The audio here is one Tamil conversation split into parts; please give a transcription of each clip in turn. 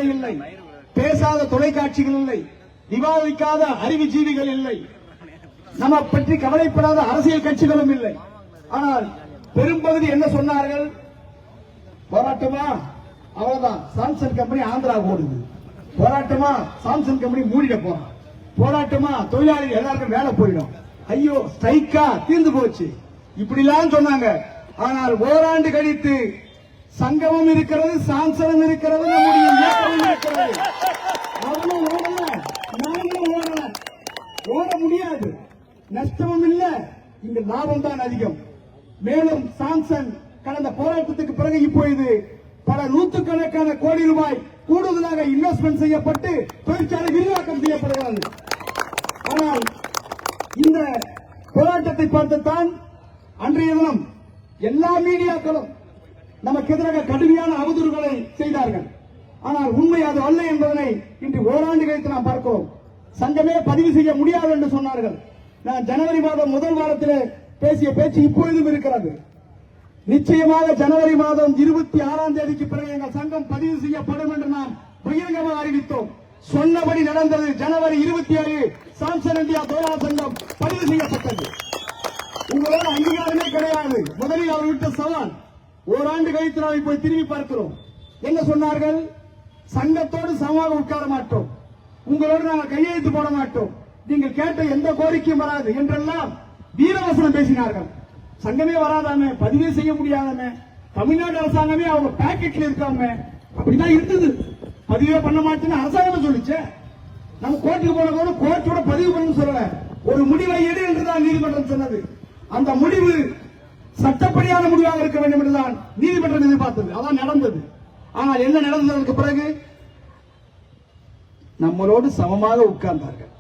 பத்திரிகை இல்லை, பேசாத தொலைக்காட்சிகள் இல்லை, விவாதிக்காத அறிவுஜீவிகள் இல்லை, நம்ம பற்றி கவலைப்படாத அரசியல் கட்சிகளும் இல்லை. ஆனால் பெரும்பகுதி என்ன சொன்னார்கள்? போராட்டமா? அவ்வளவுதான், சாம்சங் கம்பெனி ஆந்திரா ஓடுது. போராட்டமா? சாம்சங் கம்பெனி மூடிட போறான். போராட்டமா? தொழிலாளிகள் எல்லாருக்கும் வேலை போயிடும். ஐயோ ஸ்ட்ரைக்கா? தீர்ந்து போச்சு. இப்படி எல்லாம் சொன்னாங்க. ஆனால் ஓராண்டு கழித்து சங்கமும் இருக்கிறது, சாம்சனும் இருக்கிறது, நம்முடைய இயக்கமும் இருக்கிறது. அவனும் ஓடல, நாங்களும் ஓடல. ஓட முடியாது, நஷ்டமும் இல்ல, இங்க லாபம் தான் அதிகம். மேலும் சாம்சங் கடந்த போராட்டத்துக்கு பிறகு இப்பொழுது பல நூற்றுக்கணக்கான கோடி ரூபாய் கூடுதலாக இன்வெஸ்ட்மெண்ட் செய்யப்பட்டு தொழிற்சாலை விரிவாக்கம் செய்யப்படுகிறது. ஆனால் இந்த போராட்டத்தை பார்த்துத்தான் அன்றைய தினம் எல்லா மீடியாக்களும் நமக்கு எதிராக கடுமையான அவதூறுகளை செய்தார்கள். ஆனால் உண்மை அது அல்ல என்பதனை இன்று ஓராண்டு கழித்து நாம் பார்க்கிறோம். சங்கமே பதிவு செய்ய முடியாது என்று சொன்னார்கள். நான் ஜனவரி மாதம் முதல் வாரத்தில் பேசிய பேச்சு இப்பொழுதும் இருக்கிறது. நிச்சயமாக ஜனவரி மாதம் 26ஆம் தேதிக்கு பிறகு எங்கள் சங்கம் பதிவு செய்யப்படும் என்று நாம் பகிரங்கமாக அறிவித்தோம். சொன்னபடி நடந்தது. ஜனவரி 27 சாம்சங் இந்தியா தொழிலாளர் சங்கம் பதிவு செய்யப்பட்டது. உங்களோட அங்கீகாரமே கிடையாது. முதலில் அவர் விட்ட சவால். ஓராண்டு கழித்து நாம் இப்போது திரும்பி பார்க்கிறோம். என்ன சொன்னார்கள்? சங்கத்தோடு சமமாக உட்கார மாட்டோம், உங்களோடு நாங்கள் கையெழுத்து போட மாட்டோம், நீங்கள் கேட்ட எந்த கோரிக்கையும் வராது என்றெல்லாம் வீரவசனம் பேசினார்கள். சங்கமே வராதாமே, பதிவே செய்ய முடியாதாமே, தமிழ்நாடு அரசாங்கமே அவங்க பாக்கெட்ல இருக்காம, அப்படிதான் இருந்தது. பதிவே பண்ண மாட்டேன்னு அரசாங்கமே சொல்லிச்சு. நம்ம கோர்ட்டுக்கு போன கோர்ட்டோட பதிவு பண்ணு சொல்லல, ஒரு முடிவை எடு என்றுதான் நீதிமன்றம் சொன்னது. அந்த முடிவு சட்டப்படியான முடிவாக இருக்க வேண்டும் என்றுதான் நீதிமன்றம் எதிர்பார்த்தது. அதான் நடந்தது. ஆனால் என்ன நடந்ததற்கு பிறகு நம்மளோடு சமமாக உட்கார்ந்தார்கள்.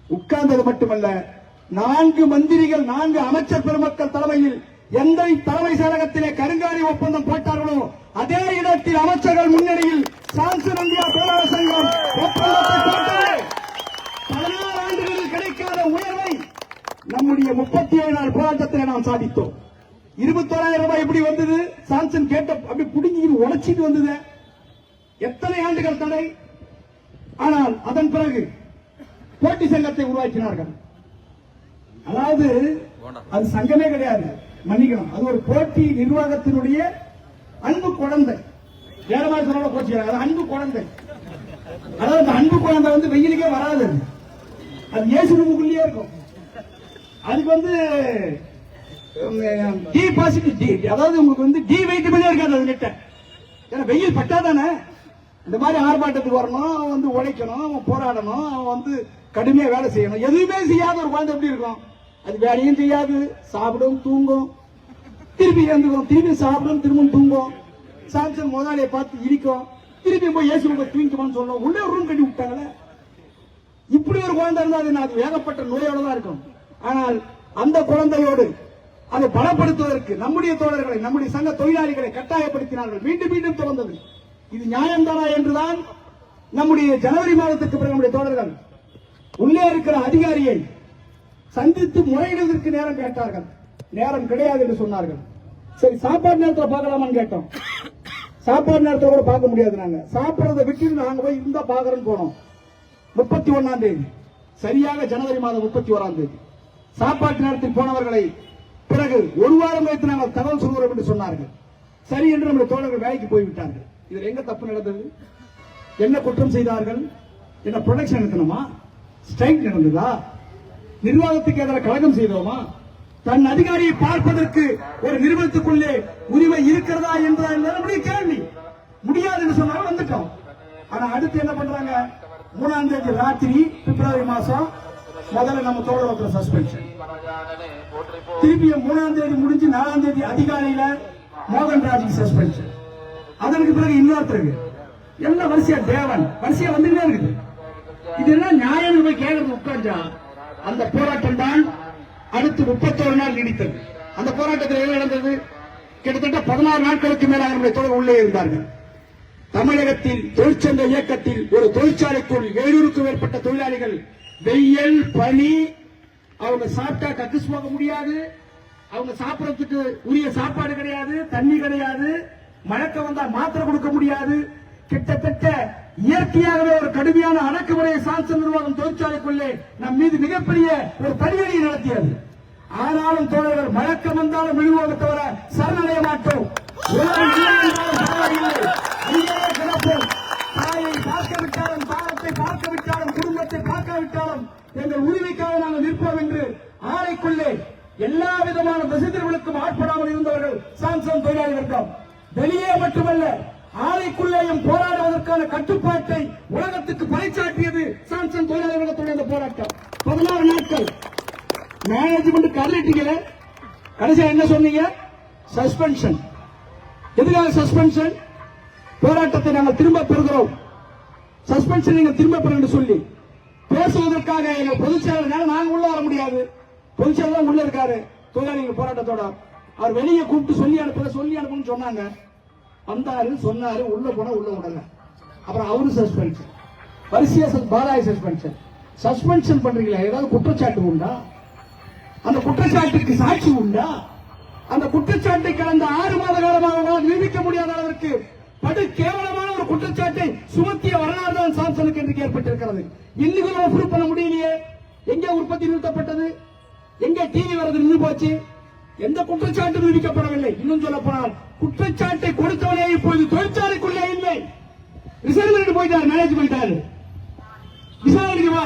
உட்கார்ந்தது மட்டுமல்ல, 4 மந்திரிகள், 4 அமைச்சர் பெருமக்கள் தலைமையில் எந்த தலைமை செயலகத்திலே கருங்காலி ஒப்பந்தம் போட்டார்களோ அதே இடத்தில் அமைச்சர்கள் முன்னணியில் சாம்சங் இந்தியா தொழிலாளர் சங்கம் ஒப்பந்தத்தை போட்டது. 16 ஆண்டுகளில் கிடைக்காத உயர்வை நம்முடைய 37 நாள் போராட்டத்தில் நாம் சாதித்தோம். 21,000 ரூபாய் எப்படி வந்தது? சாம்சங் கேட்ட அப்படி புடுங்கி உடைச்சிட்டு வந்தது. எத்தனை ஆண்டுகள் தடை. ஆனால் அதன் பிறகு போட்டி சங்கத்தை உருவாக்கினார்கள். அதாவது அது சங்கமே கிடையாது, மன்னிக்கணும், அது ஒரு போட்டி நிர்வாகத்தினுடைய அன்பு குழந்தை. வேற மாதிரி சொல்ல போச்சுக்கிறாங்க, அது அன்பு குழந்தை. அதாவது அந்த அன்பு குழந்தை வந்து வெயிலுக்கே வராது, அது ஏசு ரூமுக்குள்ளேயே இருக்கும். அதுக்கு டி பாசிட்டிவ், அதாவது உங்களுக்கு டி வெயிட்டபிளே இருக்காது அது கிட்ட. ஏன்னா வெயில் பட்டாதானே இந்த மாதிரி ஆர்ப்பாட்டத்துக்கு வரணும், அவன் உழைக்கணும், அவன் போராடணும், அவன் கடுமையா வேலை செய்யணும். எதுவுமே செய்யாத ஒரு குழந்தை எப்படி இருக்கும்? அது வேலையும் செய்யாது, சாப்பிடும், தூங்கும், திருப்பி எழுந்துக்கும், திருப்பி சாப்பிடும், திரும்பவும் தூங்கும். சாம்சங் முதலாளியை பார்த்து இடிக்கும், திருப்பி போய் ஏசி ரூம் தூங்கிக்குமான்னு சொல்லணும். உள்ளே ரூம் கட்டி விட்டாங்களே. இப்படி ஒரு குழந்தை இருந்தா அது ஏகப்பட்ட நோயோட தான் இருக்கும். ஆனால் அந்த குழந்தையோடு அதை பலப்படுத்துவதற்கு நம்முடைய தோழர்களை, நம்முடைய சங்க தொழிலாளிகளை கட்டாயப்படுத்தினார்கள். மீண்டும் மீண்டும் தொடர்ந்தது. இது நியாயம்தானா என்றுதான் நம்முடைய ஜனவரி மாதத்துக்கு பிறகு நம்முடைய தோழர்கள் உள்ளே இருக்கிற அதிகாரியை சந்தித்து முறையிடுவதற்கு நேரம் கேட்டார்கள். நேரம் கிடையாது என்று சொன்னார்கள். சரி, சாப்பாடு நேரத்தில் பார்க்கலாமான்னு கேட்டோம். சாப்பாடு நேரத்தில் கூட பார்க்க முடியாது. நாங்க சாப்பிடறதை விட்டு நாங்க போய் இருந்தா பாக்குறோம்னு போனோம். 31ஆம் தேதி, சரியாக ஜனவரி மாதம் 31ஆம் தேதி சாப்பாட்டு நேரத்தில் போனவர்களை பிறகு ஒரு வாரம் வைத்து நாங்கள் தகவல் சொல்கிறோம் என்று சொன்னார்கள். சரி என்று நம்முடைய தோழர்கள் வேலைக்கு போய்விட்டார்கள். இதில் எங்க தப்பு நடந்தது? என்ன குற்றம் செய்தார்கள்? என்ன ப்ரொடக்ஷன் நடத்தணுமா? ஸ்ட்ரைக் நடந்ததா? நிர்வாகத்துக்கு எதிராக கழகம் செய்தோமா? தன் அதிகாரியை பார்ப்பதற்கு ஒரு நிறுவனத்துக்குள்ளே உரிமை இருக்கிறதா என்பதா நம்முடைய கேள்வி. முடியாது என்று சொன்னாலும் வந்துட்டோம். ஆனா அடுத்து என்ன பண்றாங்க? 3ஆம் தேதி ராத்திரி, பிப்ரவரி மாசம் முதல்ல நம்ம தோழர் சஸ்பென்ஷன். திருப்பி 3ஆம் தேதி முடிஞ்சு 4ஆம் தேதி அதிகாலையில மோகன்ராஜுக்கு சஸ்பென்ஷன். அதற்கு பிறகு இன்னொருத்தருக்கு எல்லாம் வரிசையா தேவன் வரிசையா வந்துட்டே இருக்குது. இது என்ன நியாயம் போய் கேட்கறது உட்கார்ந்தா? அந்த போராட்டம் தான் அடுத்து 31 நாள் நீடித்தது. அந்த போராட்டத்தில் என்ன நடந்தது? கிட்டத்தட்ட 16 நாட்களுக்கு மேலாக நம்முடைய தோழர்கள் உள்ளே இருந்தார்கள். தமிழகத்தில் தொழிற்சங்க இயக்கத்தில் ஒரு தொழிற்சாலைக்குள் 700க்கும் மேற்பட்ட தொழிலாளிகள் வெயில், பனி, அவங்க சாப்பிட்டா கக்குஸ் போக முடியாது, அவங்க சாப்பிடறதுக்கு உரிய சாப்பாடு கிடையாது, தண்ணி கிடையாது, மழக்க வந்தா மாத்திரை கொடுக்க முடியாது. கிட்டத்தட்ட இயற்கையாகவே ஒரு கடுமையான அடக்குமுறையை சாம்சங் நிர்வாகம் தொழிற்சாலைக்குள்ளே நம் மீது மிகப்பெரிய ஒரு தடியடியை நடத்தியது. ஆனாலும் தோழர்கள் வழக்கம் வந்தாலும் விழுவோக தவிர சரணடைய மாட்டோம். தாயை பார்க்கவிட்டாலும் தாரத்தை பார்க்கவிட்டாலும் குடும்பத்தை பார்க்காவிட்டாலும் எங்கள் உரிமைக்காக நாங்கள் நிற்போம் என்று ஆலைக்குள்ளே எல்லா விதமான பிரசித்தர்களுக்கும் ஆட்படாமல் இருந்தவர்கள் சாம்சங் தொழிலாளி வர்க்கம். வெளியே மட்டுமல்ல, ஆலைக்குள்ளேயும் போராடுவதற்கான கட்டுப்பாட்டை உலகத்துக்கு பறைசாற்றியது சாம்சங் தொழிலாளர் வர்க்கத்துடைய அந்த போராட்டம். 16 நாட்கள் மேனேஜ்மெண்ட் கதறிட்டீங்க. கடைசியா என்ன சொன்னீங்க? சஸ்பென்ஷன். எதுக்காக சஸ்பென்ஷன்? போராட்டத்தை நாங்கள் திரும்ப பெறுகிறோம், சஸ்பென்ஷன் நீங்க திரும்ப பெறுங்க சொல்லி பேசுவதற்காக எங்கள் பொதுச் செயலாளர் நாங்க உள்ள வர முடியாது. பொதுச் செயலாளர் உள்ள இருக்காரு தொழிலாளிகள் போராட்டத்தோட. அவர் வெளியே கூப்பிட்டு சொல்லி அனுப்புன்னு சொன்னாங்க. வந்தாரு, சொன்னாரு, உள்ள போன உள்ள விடல. அப்புறம் அவரு சஸ்பென்ஷன், வரிசையா பாலாய சஸ்பென்ஷன். சஸ்பென்ஷன் பண்றீங்களா? ஏதாவது குற்றச்சாட்டு உண்டா? அந்த குற்றச்சாட்டுக்கு சாட்சி உண்டா? அந்த குற்றச்சாட்டை கடந்த 6 மாத காலமாக நிரூபிக்க முடியாத அளவிற்கு படு கேவலமான ஒரு குற்றச்சாட்டை சுமத்திய வரலாறு தான் சாம்சனுக்கு என்று ஏற்பட்டிருக்கிறது. இன்னைக்கு ப்ரூவ் பண்ண முடியலையே. எங்கே உற்பத்தி நிறுத்தப்பட்டது? எங்கே டிவி வரது நின்று போச்சு? எந்த குற்றச்சாட்டு நிரூபிக்கப்படவில்லை. இன்னும் சொல்ல போனால் குற்றச்சாட்டை கொடுத்தவனே இப்போது தொழிற்சாலைக்குள்ளே இல்லை. ரிசர்வ் போயிட்டாரு, மேனேஜ்மெண்ட் விசாரணைக்கு வா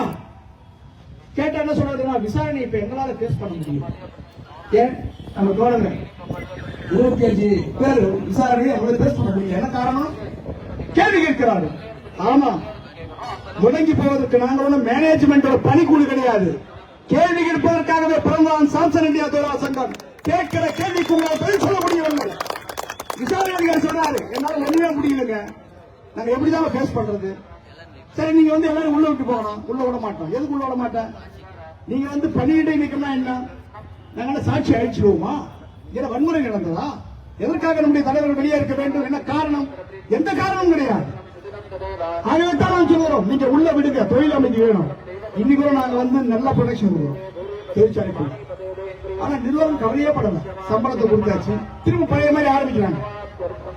கேட்ட என்ன சொல்றது? விசாரணை இப்ப எங்களால பேஸ் பண்ண முடியும். ஏன் நம்ம தோழர்கள் 25 பேர் விசாரணையை பேஸ் பண்ண முடியும். என்ன காரணம்? கேள்வி கேட்கிறார்கள். ஆமா, முடங்கி போவதற்கு நாங்கள் ஒன்றும் மேனேஜ்மெண்டோட பணிக்குழு கிடையாது. கேள்வி கேட்பதற்காகவே பிறந்தான் சாம்சங் இந்தியா தொழிலாளர் சங்கம். கேட்கிற கேள்விக்கு உங்களால் பதில் சொல்ல முடியவில்லை. விசாரணை அதிகாரி சொன்னாரு, என்னால ஒண்ணுமே முடியலங்க, நாங்க எப்படிதான் பேஸ் பண்றது? சரி, நீங்க எல்லாரும் உள்ள விட்டு போகணும். உள்ள விட மாட்டோம். எதுக்கு உள்ள விட மாட்டேன்? நீங்க பணியிடை நீக்கம்னா என்ன? நாங்க சாட்சி அழிச்சிடுவோமா? ஏன்னா வன்முறை நடந்ததா? எதற்காக நம்முடைய தலைவர்கள் வெளியே இருக்க வேண்டும்? என்ன காரணம்? எந்த காரணமும் கிடையாது. ஆகவேத்தான் நான் சொல்கிறோம், நீங்க உள்ள விடுங்க, தொழில் அமைதி வேணும். இன்னைக்கு நாங்க நல்ல ப்ரொடக்ஷன் கொடுக்கிறோம் தொழிற்சாலைக்குள்ள. ஆனா நிர்வாகம் கவலையே படல. சம்பளத்தை கொடுத்தாச்சு, திரும்ப பழைய மாதிரி ஆரம்பிக்கிறாங்க.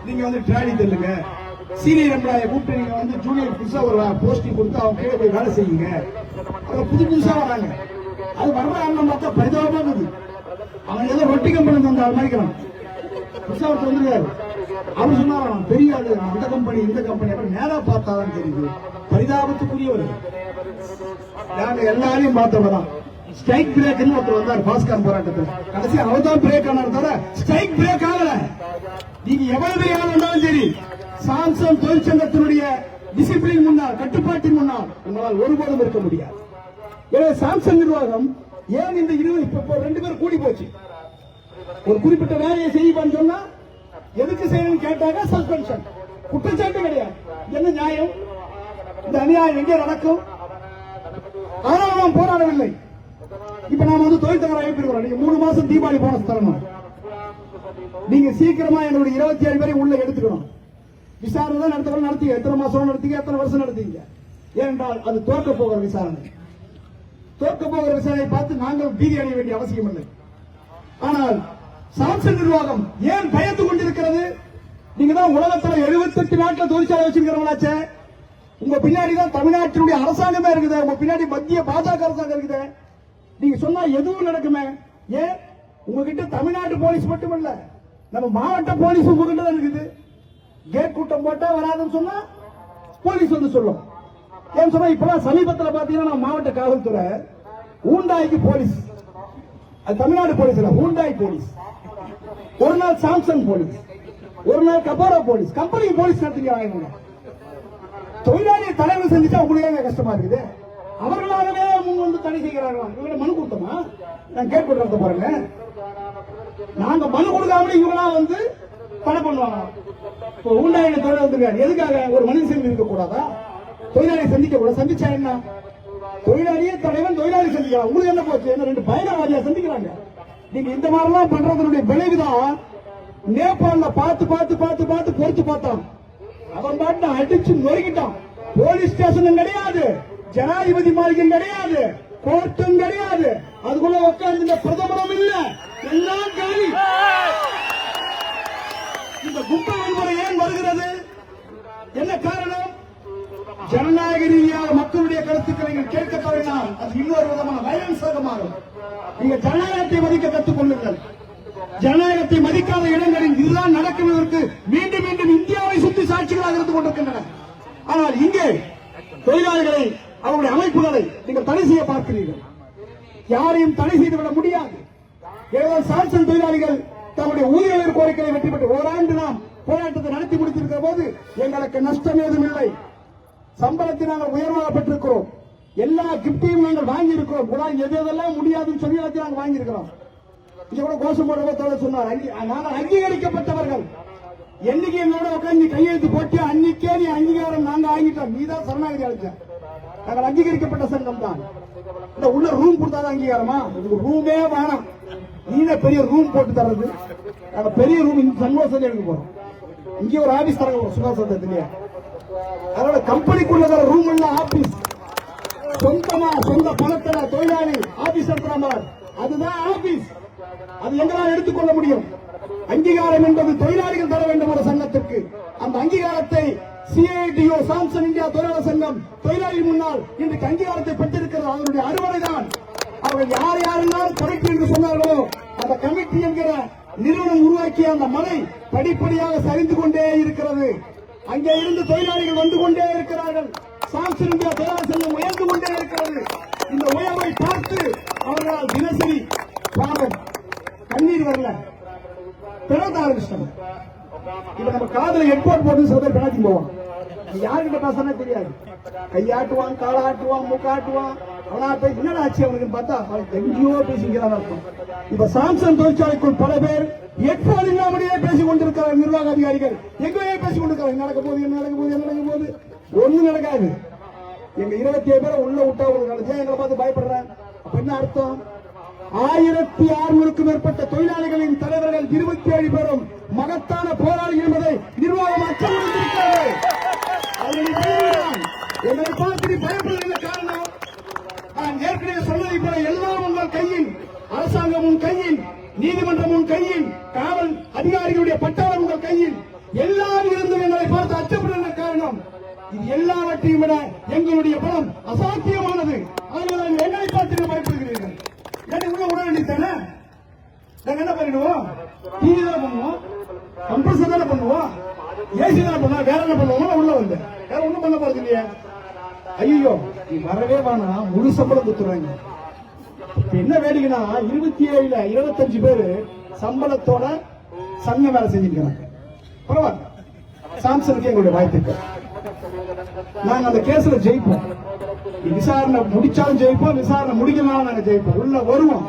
நீங்க ட்ராலி தெல்லுங்க, சீனியர் எம்ப்ளாயை கூப்பிட்டு நீங்க ஜூனியர் புதுசா ஒரு போஸ்டிங் கொடுத்து அவங்க கீழே போய் வேலை செய்யுங்க. அவங்க புதுசா வராங்க. அது வர்றாங்க பார்த்தா பரிதாபமா இருக்குது. அவன் ஏதோ ரொட்டி கம்பெனி தந்த மாதிரிக்கிறான். புதுசா ஒருத்தர் வந்துருக்காரு. அவர் சொன்னாராம், பெரிய ஆளு, அந்த கம்பெனி இந்த கம்பெனி. அப்புறம் நேரா பார்த்தாதான் தெரியுது. பரிதாபத்துக்குரியவர். நாங்க எல்லாரையும் பார்த்தவதான். ஸ்ட்ரைக் பிரேக்னு ஒருத்தர் வந்தார் பாஸ்கர் போராட்டத்தில். கடைசி அவர் தான் பிரேக் ஆனார், ஸ்ட்ரைக் பிரேக் ஆகல. நீங்க எவ்வளவு பெரிய ஆள் வந்தாலும் சரி, சாம்சங் தொழிற்சங்கத்தினுடைய டிசிப்ளின் முன்னால், கட்டுப்பாட்டின் முன்னால் உங்களால் ஒருபோதும் இருக்க முடியாது. எனவே சாம்சங் நிர்வாகம் ஏன் இந்த 20 இப்ப 2 பேர் கூடி போச்சு. ஒரு குறிப்பிட்ட வேலையை செய்வான்னு சொன்னா எதுக்கு செய்யணும்னு கேட்டாங்க, சஸ்பென்ஷன். குற்றச்சாட்டு கிடையாது. என்ன நியாயம்? இந்த அநியாயம் எங்கே நடக்கும்? ஆனால் நாம் போராடவில்லை. இப்ப நாம தொழில் தகவல் அனுப்பிடுறோம். நீங்க 3 மாசம் தீபாவளி போனஸ் தரணும். நீங்க சீக்கிரமா என்னுடைய 27 பேரை உள்ள எடுத்துக்கணும். விசாரணை தான் நடத்தீங்க. எத்தனை மாசம் நடத்தீங்க, எத்தனை வருஷம் நடத்தீங்க? ஏனென்றால் அது தோற்க போகிற விசாரணை. தோற்க போகிற விசாரணை பார்த்து நாங்கள் பீதி அடைய வேண்டிய அவசியம் இல்லை. ஆனால் சாம்சங் நிர்வாகம் ஏன் பயந்து கொண்டிருக்கிறது? நீங்க தான் உலகத்தில் 78 நாட்டில் தொழிற்சாலை வச்சிருக்கிறவங்களாச்சே. உங்க பின்னாடி தான் தமிழ்நாட்டினுடைய அரசாங்கமே இருக்குது. உங்க பின்னாடி மத்திய பாஜக அரசாங்கம் இருக்குது. நீங்க சொன்னா எதுவும் நடக்குமே. ஏன் உங்ககிட்ட தமிழ்நாட்டு போலீஸ் மட்டுமல்ல, நம்ம மாவட்ட போலீஸ் உங்ககிட்ட தான் இருக்குது. கேட் கூட்டம் போட்டா வராதுன்னு சொன்னா போலீஸ் சொல்லும். ஏன் சொன்னா இப்பதான் சமீபத்தில் பாத்தீங்கன்னா மாவட்ட காவல்துறை ஊண்டாய்க்கு போலீஸ், அது தமிழ்நாடு போலீஸ் இல்ல, ஊண்டாய் போலீஸ். ஒரு நாள் சாம்சங் போலீஸ், ஒரு நாள் கபாரா போலீஸ், கம்பெனி போலீஸ் நடத்துகிறாங்க. தொழிலாளியை தலைவர் செஞ்சுட்டா உங்களுக்கு கஷ்டமா இருக்குது. அவர்களாகவே முன் தடை செய்கிறார்களா? இவங்க மனு கொடுத்தோமா? நான் கேட் கொடுத்த பாருங்க. நாங்க மனு கொடுக்காம இவங்களாம் தடை பண்ணுவாங்க. இப்போ ஊண்டாயில தொழில் வந்துருக்காரு. எதுக்காக? ஒரு மனித சேவை இருக்க கூடாதா? தொழிலாளியை சந்திக்க கூட சந்திச்சா என்ன? தொழிலாளியே தலைவன் தொழிலாளி சந்திக்கலாம். உங்களுக்கு என்ன போச்சு? என்ன 2 பயங்கரவாதியா சந்திக்கிறாங்க. நீங்க இந்த மாதிரிலாம் பண்றதனுடைய விளைவுதான் நேபாள பார்த்து பார்த்து பார்த்து பார்த்து பொறுத்து பார்த்தான். அவன் பாட்டு அடிச்சு நொறுக்கிட்டான். போலீஸ் ஸ்டேஷனும் கிடையாது, ஜனாதிபதி மாளிகையும் கிடையாது, கோர்ட்டும் கிடையாது. அதுக்குள்ள உட்கார்ந்து இந்த பிரதமரும் இல்ல, எல்லாம் காலி. இந்த கும்ப வன்முறை ஏன் வருகிறது? என்ன காரணம்? ஜனநாயக ரீதியாக மக்களுடைய கருத்துக்களை நீங்கள் கேட்க தவறினால் அது இன்னொரு விதமான வயலன்ஸாக மாறும். நீங்க ஜனநாயகத்தை மதிக்க கற்றுக் கொள்ளுங்கள். ஜனநாயகத்தை மதிக்காத இடங்களில் இதுதான் நடக்குவதற்கு மீண்டும் மீண்டும் இந்தியாவை சுற்றி சாட்சிகளாக இருந்து கொண்டிருக்கின்றன. ஆனால் இங்கே தொழிலாளிகளை அவருடைய அமைப்புகளை நீங்கள் தடை செய்ய பார்க்கிறீர்கள். யாரையும் தடை செய்துவிட முடியாது. சாம்சன் தொழிலாளிகள் தங்களுடைய ஊதிய உயர்வு கோரிக்கையை வெற்றி பெற்று ஓராண்டு நாம் போராட்டத்தை நடத்தி முடித்திருக்கிற போது எங்களுக்கு நஷ்டம் ஏதும் இல்லை. சம்பளத்தை நாங்கள் உயர்வாக பெற்றிருக்கிறோம். எல்லா கிப்டையும் நாங்கள் வாங்கி இருக்கிறோம். எது எதெல்லாம் முடியாதுன்னு சொல்லி எல்லாத்தையும் நாங்கள் வாங்கி இருக்கிறோம். இங்க கூட கோஷம் போடுறத சொன்னார். நாங்கள் அங்கீகரிக்கப்பட்டவர்கள். என்னைக்கு என்னோட உட்காந்து கையெழுத்து போட்டு அன்னைக்கே நீ அங்கீகாரம் நாங்க வாங்கிட்டோம். நீதான் சரணாகதி அளிச்ச. நாங்கள் அங்கீகரிக்கப்பட்ட சங்கம் தான். இந்த உள்ள ரூம் கொடுத்தாதான் அங்கீகாரமா? ரூமே வேணாம். நீங்க பெரிய ரூம் போட்டு தர்றது. நாங்க பெரிய ரூம் சந்தோஷத்தை எடுக்க போறோம். இங்கே ஒரு ஆபீஸ் தரங்க சுகாதாரத்திலேயே. அதோட கம்பெனிக்குள்ள ரூம் எல்லாம் ஆபீஸ். சொந்தமா சொந்த பணத்துல தொழிலாளி ஆபீஸ் நடத்துறாங்க. அதுதான் ஆபீஸ். அது எங்களால் எடுத்துக்கொள்ள முடியும். அங்கீகாரம் என்பது தொழிலாளிகள் தர வேண்டும் ஒரு சங்கத்திற்கு. அந்த அங்கீகாரத்தை சிஐடிஓ சாம்சன் இந்தியா தொழிலாளர் சங்கம் தொழிலாளி முன்னால் இன்றைக்கு அங்கீகாரத்தை பெற்றிருக்கிறது. அதனுடைய அறுவடைதான். அவர்கள் யார் யாரெல்லாம் கமிட்டி என்று சொன்னார்களோ அந்த கமிட்டி என்கிற நிறுவனம் உருவாக்கிய அந்த மலை படிப்படியாக சரிந்து கொண்டே இருக்கிறது. அங்கே இருந்து தொழிலாளிகள் வந்து கொண்டே இருக்கிறார்கள். சாம்சன் இந்தியா தொழிலாளர் சங்கம் உயர்ந்து கொண்டே இருக்கிறது. இந்த உயர்வை பார்த்து அவர்களால் தினசரி பாவம் கண்ணீர் வரல, பிறந்த ஆரம்பிச்சிட்டாங்க. இப்ப நம்ம காதல ஹெட்போன் போட்டு சில பேர் பின்னாடி போவான். யாருக்கிட்ட பேசனா தெரியாது. கையாட்டுவான், காலாட்டுவான், மூக்காட்டுவான். அவனா போய் என்னடா ஆச்சு அவனுக்கு பார்த்தா எங்கேயோ பேசிக்கிறான் அர்த்தம். இப்ப சாம்சங் தொழிற்சாலைக்குள் பல பேர் ஹெட்போன் இல்லாமலேயே பேசிக் கொண்டிருக்கிற நிர்வாக அதிகாரிகள் எங்கேயே பேசிக் கொண்டிருக்கிறாங்க. நடக்க போகுது, என்ன நடக்க போகுது, என்ன நடக்க போகுது, ஒண்ணும் நடக்காது. எங்க 27 பேரை உள்ள விட்டா உங்களுக்கு எங்களை பார்த்து பயப்படுறேன். அப்ப என்ன அர்த்தம்? 1600க்கும் மேற்பட்ட தொழிலாளிகளின் தலைவர்கள் 27 பேரும் மகத்தான போராளிகள் என்பதை நிர்வாகம் அச்சமடைந்திருக்கிறது. என்னை பார்த்து பயப்படுகிற காரணம் நான் ஏற்கனவே சொன்னதை போல எல்லாம் உங்கள் கையில், அரசாங்கம் உன் கையில், நீதிமன்றம் உன் கையில், காவல் அதிகாரிகளுடைய பட்டாளம் உங்கள் கையில், எல்லாம் இருந்தும் எங்களை பார்த்து அச்சப்படுகிற காரணம் இது எல்லாவற்றையும் விட எங்களுடைய பலம் அசாத்தியமானது. அதனால் எங்களை பார்த்து பயப்படுகிறீர்கள். உள்ள உட வேண்டியதானே? நாங்க என்ன பண்ணிடுவோம்? டிவி தான் பண்ணுவோம், கம்ப்ரஸர் தானே பண்ணுவோம், ஏசி தானே பண்ணுவோம். வேற என்ன பண்ணுவோம்? உள்ள வந்து வேற ஒண்ணும் பண்ண போறது இல்லையா? ஐயோ நீ வரவே வேணாம், முழு சம்பளம் கொடுத்துறாங்க. என்ன வேடிக்கைனா 27ல 25 பேரு சம்பளத்தோட சங்கம் வேலை செஞ்சிருக்கிறாங்க. பரவாயில்ல, சாம்சனுக்கு எங்களுடைய வாழ்த்துக்கள். நாங்க அந்த கேஸ்ல ஜெயிப்போம். விசாரணை முடிச்சாலும் ஜெயிப்போம், விசாரணை முடிக்கனாலும் நாங்க ஜெயிப்போம். உள்ள வருவோம்.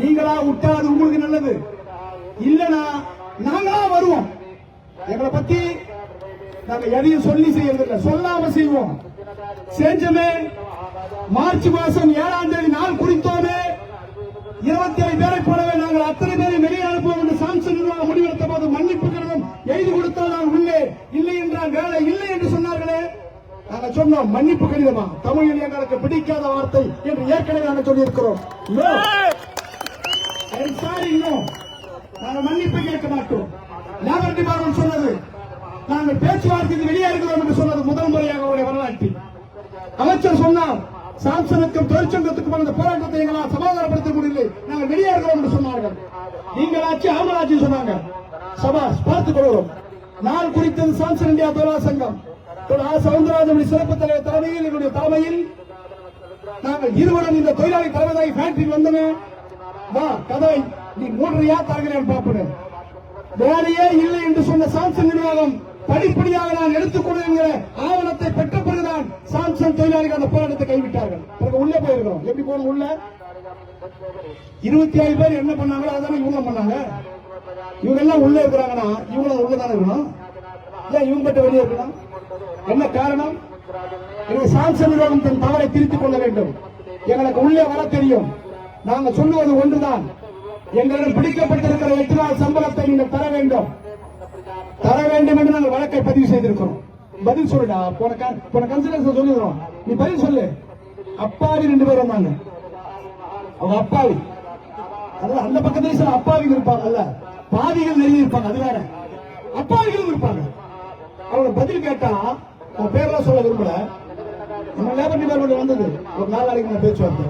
நீங்களா விட்டா அது உங்களுக்கு நல்லது, இல்லனா நாங்களா வருவோம். எங்களை பத்தி நாங்க எதையும் சொல்லி செய்யறதில்லை, சொல்லாம செய்வோம். செஞ்சமே மார்ச் மாசம் 7ஆம் தேதி நாள் குறித்தோமே 27 பேரை போலவே நாங்கள் அத்தனை பேரை வெளியே அனுப்புவோம் என்று சாம்சன் நிர்வாகம் முடிவெடுத்த போது மன்னிப்பு கடிதம் எழுதி கொடுத்தால் நான் உள்ளே, இல்லை என்றால் வேலை இல்லை என்று சொன்னார்களே. நாங்கள் சொன்னோம் மன்னிப்பு கடிதமா? தமிழில் எங்களுக்கு பிடிக்காத வார்த்தை என்று ஏற்கனவே நாங்கள் சொல்லியிருக்கிறோம். நாங்கள் மன்னிப்பு கேட்க மாட்டோம். லேபர் டிபார்ட்மெண்ட் சொன்னது நாங்கள் பேச்சுவார்த்தைக்கு வெளியே இருக்கிறோம் என்று சொன்னது முதல் முறையாக அவருடைய வரலாற்றில். அமைச்சர் சொன்னார் சாம்சனுக்கும் தொழிற்சங்கத்துக்கும் அந்த போராட்டத்தை எங்களால் சமாதானப்படுத்த முடியவில்லை, நாங்கள் வெளியே இருக்கிறோம் என்று சொன்னார்கள். நீங்களாச்சு அவங்களாச்சு சொன்னாங்க. சபாஸ், பார்த்துக் கொள்கிறோம். நாள் குறித்தது சாம்சன் இந்தியா தொழிலாளர் சங்கம் சவுந்தரராஜன் சிறப்பு தலைவர் தலைமையில் எங்களுடைய தலைமையில் நாங்கள் இருவரும் இந்த தொழிலாளி தலைவராகி ஃபேக்டரிக்கு வந்தோமே. வா கதை நீ மூன்றையா தரகிறேன் பார்ப்பேன். வேலையே இல்லை என்று சொன்ன சாம்சன் நிர்வாகம் படிப்படியாக நான் எடுத்துக்கொள்கிற ஆவணத்தை பெற்ற பிறகுதான் சாம்சங் தொழிலாளிகள் அந்த போராட்டத்தை கைவிட்டார்கள். பிறகு உள்ளே போயிருக்கிறோம். எப்படி போகணும்? உள்ள 27 பேர் என்ன பண்ணாங்களோ அதான இவங்க பண்ணாங்க. இவங்க எல்லாம் உள்ளே இருக்கிறாங்கன்னா இவங்க உள்ளதானே இருக்கணும். ஏன் இவங்க மட்டும் வெளியே இருக்கணும்? என்ன காரணம்? சாம்சங் நிர்வாகம் தன் தவறை திருத்திக் கொள்ள வேண்டும். எங்களுக்கு உள்ளே வர தெரியும். நாங்கள் சொல்லுவது ஒன்றுதான், எங்களிடம் பிடிக்கப்பட்டிருக்கிற 8 நாள் சம்பளத்தை நீங்கள் தர வேண்டும், தர வேண்டும் என்று நாங்கள் வழக்கை பதிவு செய்திருக்கிறோம். பதில் சொல்லுடா. போன கன்சிடரேஷன் சொல்லிடுறோம், நீ பதில் சொல்லு. அப்பாவி 2 பேர் வந்தாங்க. அவங்க அப்பாவி, அதாவது அந்த பக்கத்துல சில அப்பாவிகள் இருப்பாங்க, அல்ல பாவிகள் நிறைய இருப்பாங்க, அது வேற. அப்பாவிகள் இருப்பாங்க. அவங்க பதில் கேட்டா உன் பேரெல்லாம் சொல்ல விரும்பல. நம்ம லேபர் டிபார்ட்மெண்ட் வந்தது ஒரு 4 நாளைக்கு நான் பேச்சுவார்த்தை.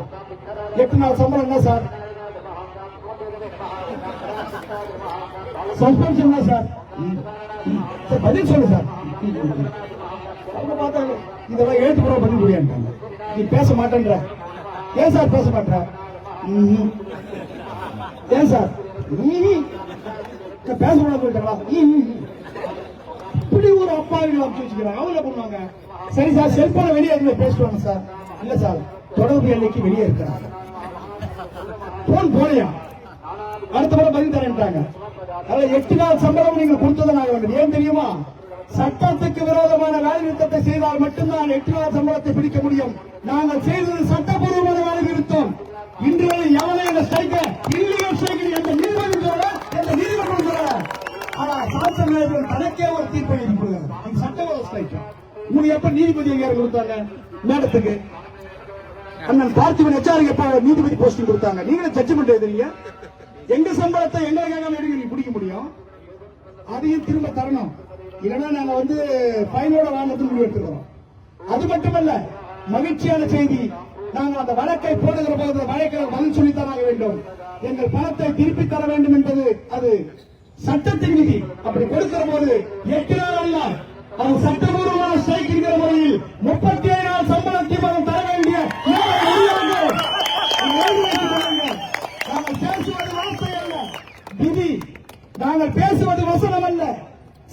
8 நாள் சம்பளம் என்ன சார்? சஸ்பென்ஷன் தான் சார். பதில் சொல்லு சார். அவங்க பார்த்தாங்க இதெல்லாம் ஏற்றுக்கிற பதில் முடியாண்டாங்க. நீ பேச மாட்டேன்ற. ஏன் சார் பேச மாட்டேற? ஏன் சார் பேச மாட்டா? இப்படி ஒரு அப்பாவிகள் அமைச்சு வச்சுக்கிறாங்க. அவங்க பண்ணுவாங்க. சரி சார், செல்போனை வெளியே இருந்து பேசுவாங்க சார். இல்ல சார், தொடர்பு எல்லைக்கு வெளியே இருக்கிறாங்க. போன் போலையா? அடுத்த முறை பதில் தரேன்ட்டாங்க. 8 நாள் சம்பளம் நீங்க கொடுத்ததான் ஆக வேண்டும். ஏன் தெரியுமா? சட்டத்துக்கு விரோதமான வேலை நிறுத்தத்தை செய்தால் மட்டும்தான் 8 நாள் சம்பளத்தை பிடிக்க முடியும். நாங்கள் செய்தது சட்டப்பூர்வமான வேலை நிறுத்தம். இன்று எவனை இந்த ஸ்ட்ரைக்க இல்லீகல் ஸ்ட்ரைக் என்ற நீதிமன்றம் சொல்ல. ஆனா சாசன தனக்கே ஒரு தீர்ப்பை கொடுக்கிறது. சட்டவிரோத ஸ்ட்ரைக். உங்களுக்கு எப்ப நீதிபதி எங்க கொடுத்தாங்க? மேடத்துக்கு அண்ணன் பார்த்திபன் எச்ஆருக்கு எப்ப நீதிபதி போஸ்டிங் கொடுத்தாங்க? நீங்களே ஜட்ஜ்மெண்ட் எழுதுறீங்க. எங்க சம்பளத்தை எங்களுக்காக நீங்க பிடிக்க முடியும்? அதையும் திரும்ப தரணும். இல்லைன்னா நாங்க ஃபைனோட வாங்கறது முடிவு எடுத்துக்கிறோம். அது மட்டுமல்ல, மகிழ்ச்சியான செய்தி, நாங்கள் அந்த வழக்கை போடுகிற போது வழக்கை பதில் சொல்லித்தான் ஆக வேண்டும். எங்கள் பணத்தை திருப்பி தர வேண்டும் என்பது அது சட்டத்தின் விதி. அப்படி கொடுக்கிற போது 8 நாள் அல்ல, அது சட்டபூர்வமான ஸ்ட்ரைக் என்கிற முறையில் 37 நாள் சம்பளத்தை தர வேண்டிய நாங்கள் பேசுவது வார்த்தை அல்ல, விதி. நாங்கள் பேசுவது வசனம் அல்ல,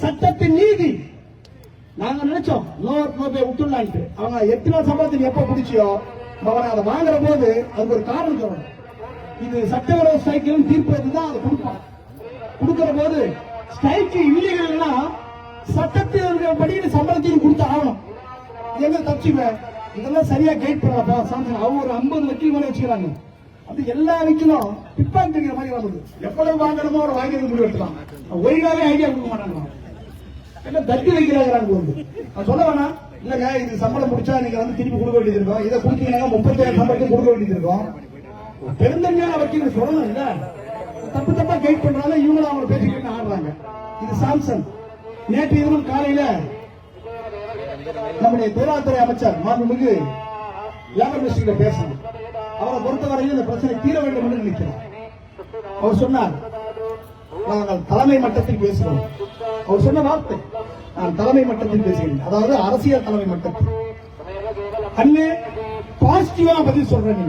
சட்டத்தின் நீதி. நாங்க நினைச்சோம் விட்டுலான்ட்டு. அவங்க 8 நாள் சம்பளத்தை எப்ப பிடிச்சியோ அவனை அதை வாங்குற போது அதுக்கு ஒரு காரணம் சொல்லணும். இது சட்டவிரோத ஸ்ட்ரைக் தீர்ப்பு தான் அதை கொடுப்பான். கொடுக்கிற போது ஸ்ட்ரைக் இல்லீகல்னா சட்டத்தின்படி சம்பளத்தையும் கொடுத்து ஆகணும். எங்க தப்பிச்சுக்குவேன். இதெல்லாம் சரியா கைட் பண்ணலாம். அவங்க ஒரு 50 வக்கீல் மேலே வச்சுக்கிறாங்க. அது எல்லா வக்கீலும் பிப்பாங்கிற மாதிரி வருது. எவ்வளவு வாங்கணுமோ அவரை வாங்கி முடிவு எடுக்கலாம். ஒழுங்காவே ஐடியா கொடுக்க மாட்டாங்க. தட்டி வைக்கிறாங்க. சொல்ல வேணாம் இல்லங்க, இது சம்பளம் முடிச்சா நீங்க திருப்பி கொடுக்க வேண்டியது இருக்கும். இதை கொடுத்தீங்கன்னா 37 சம்பளத்தையும் கொடுக்க வேண்டியது இருக்கும். பெருந்தன்மையான வக்கீல் சொல்லணும் இல்ல. தப்பு தப்பா கைட் பண்றாங்க. இவங்களும் அவங்க பேசிக்கிட்டு ஆடுறாங்க. இது சாம்சன். நேற்று இரவு காலையில நம்முடைய தொழிலாளத்துறை அமைச்சர் மாண்புமிகு லேபர் மினிஸ்டர்கிட்ட பேசணும். அவரை பொறுத்தவரையில் இந்த பிரச்சனை தீர வேண்டும் என்று நினைக்கிறார். அவர் சொன்னார், நாங்கள் தலைமை மட்டத்தில் பேசுகிறோம். அவர் சொன்ன வார்த்தை, நான் தலைமை மட்டத்தில் பேசுகிறேன். அதாவது அரசியல் தலைமை மட்டத்தில். அண்ணே பாசிட்டிவா பதில் சொல்றேன்.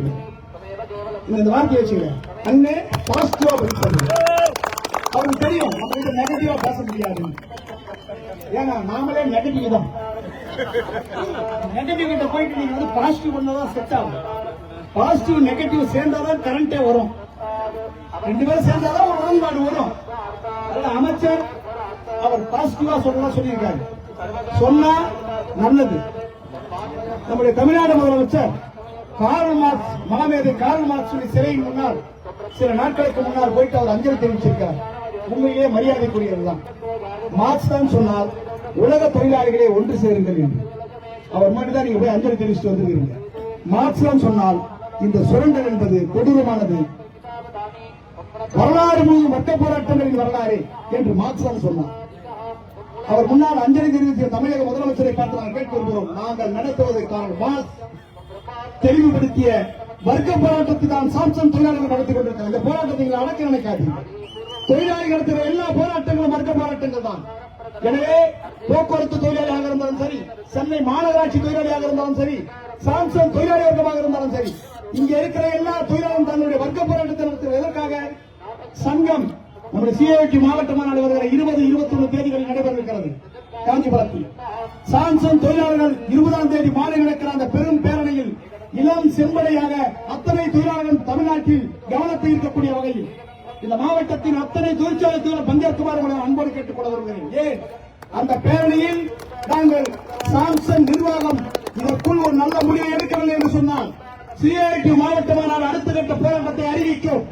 இந்த வார்த்தையை வச்சுக்கிறேன். அண்ணே பாசிட்டிவா பதில் சொல்றேன். அவருக்கு தெரியும் நம்ம நெகட்டிவா பேச முடியாது. ஏன்னா நாமளே நெகட்டிவ் தான். நெகட்டிவ் கிட்ட போயிட்டு நீங்க பாசிட்டிவ் பண்ணதான் செட் ஆகும். பாசிட்டிவ் நெகட்டிவ் சேர்ந்தாதான் கரண்டே வரும். 2 பேரும் சேர்ந்தாதான் ஒரு உடன்பாடு வரும். அமைச்சர் அவர் பாசிட்டிவா சொல்லியிருக்காரு. சொன்னா நல்லது. நம்முடைய தமிழ்நாடு முதலமைச்சர் கார்ல் மார்க்ஸ், மாமேதை கார்ல் மார்க்ஸ் சிறையின் முன்னால் சில நாட்களுக்கு முன்னால் போயிட்டு அவர் அஞ்சலி தெரிவிச்சிருக்கார். உண்மையிலே மரியாதைக்குரியதுதான். மார்க்ஸ் தான் சொன்னார், உலக தொழிலாளிகளே ஒன்று சேருங்கள் என்று. அவர் மட்டும்தான் நீங்க போய் அஞ்சலி தெரிவிச்சுட்டு வந்துருக்கீங்க. மார்க்ஸ் தான் சொன்னால் இந்த சுரண்டல் என்பது கொடூரமானது, வரலாறு முழுவதும் மற்ற போராட்டங்களின் வரலாறு என்று மார்க்ஸ் தான் சொன்னார். அவர் முன்னால் அஞ்சலி தெரிவித்த தமிழக முதலமைச்சரை பார்த்து நாங்கள் கேட்டு வருகிறோம். நாங்கள் நடத்துவதை காரணம் மார்க்ஸ் தெளிவுபடுத்திய வர்க்க போராட்டத்தை தான் சாம்சன் தொழிலாளர்கள் நடத்தி கொண்டிருக்கிறார். இந்த போராட்டத்தை அடக்க நினைக்காதீர்கள். தொழிலாளிகள் நடத்துகிற எல்லா போராட்டங்களும் வர்க்க போராட்டங்கள் தான். எனவே போக்குவரத்து தொழிலாளியாக இருந்தாலும் சரி, சென்னை மாநகராட்சி தொழிலாளியாக இருந்தாலும் சரி, சாம்சன் தொழிலாளி வர்க்கமாக இருந்தாலும் சரி, இங்க இருக்கிற எல்லா தொழிலாளரும் தன்னுடைய வர்க்க போராட்டத்தை நடத்துவது எதற்காக? சங்கம் நம்முடைய சிஐடி மாவட்ட மாநாடு வருகிற 20, 21 தேதிகளில் நடைபெற இருக்கிறது காஞ்சிபுரத்தில். சாம்சன் தொழிலாளர்கள் 20ஆம் தேதி மாலை நடக்கிற அந்த பெரும் பேரணியில் இளம் செம்படையாக அத்தனை தொழிலாளர்கள் தமிழ்நாட்டில் கவனத்தை ஈர்க்கக்கூடிய வகையில் இந்த மாவட்டத்தின் அத்தனை தொழிற்சாலைகளும் பங்கேற்குமாறு அன்போடு கேட்டுக் கொள்ள வருகிறேன். ஏன் அந்த பேரணியில் நாங்கள் சாம்சன் நிர்வாகம் இதற்குள் ஒரு நல்ல முடிவை எடுக்கவில்லை என்று சொன்னால் சிஐடி மாவட்ட மாநாடு அடுத்த கட்ட போராட்டத்தை அறிவிக்கும்.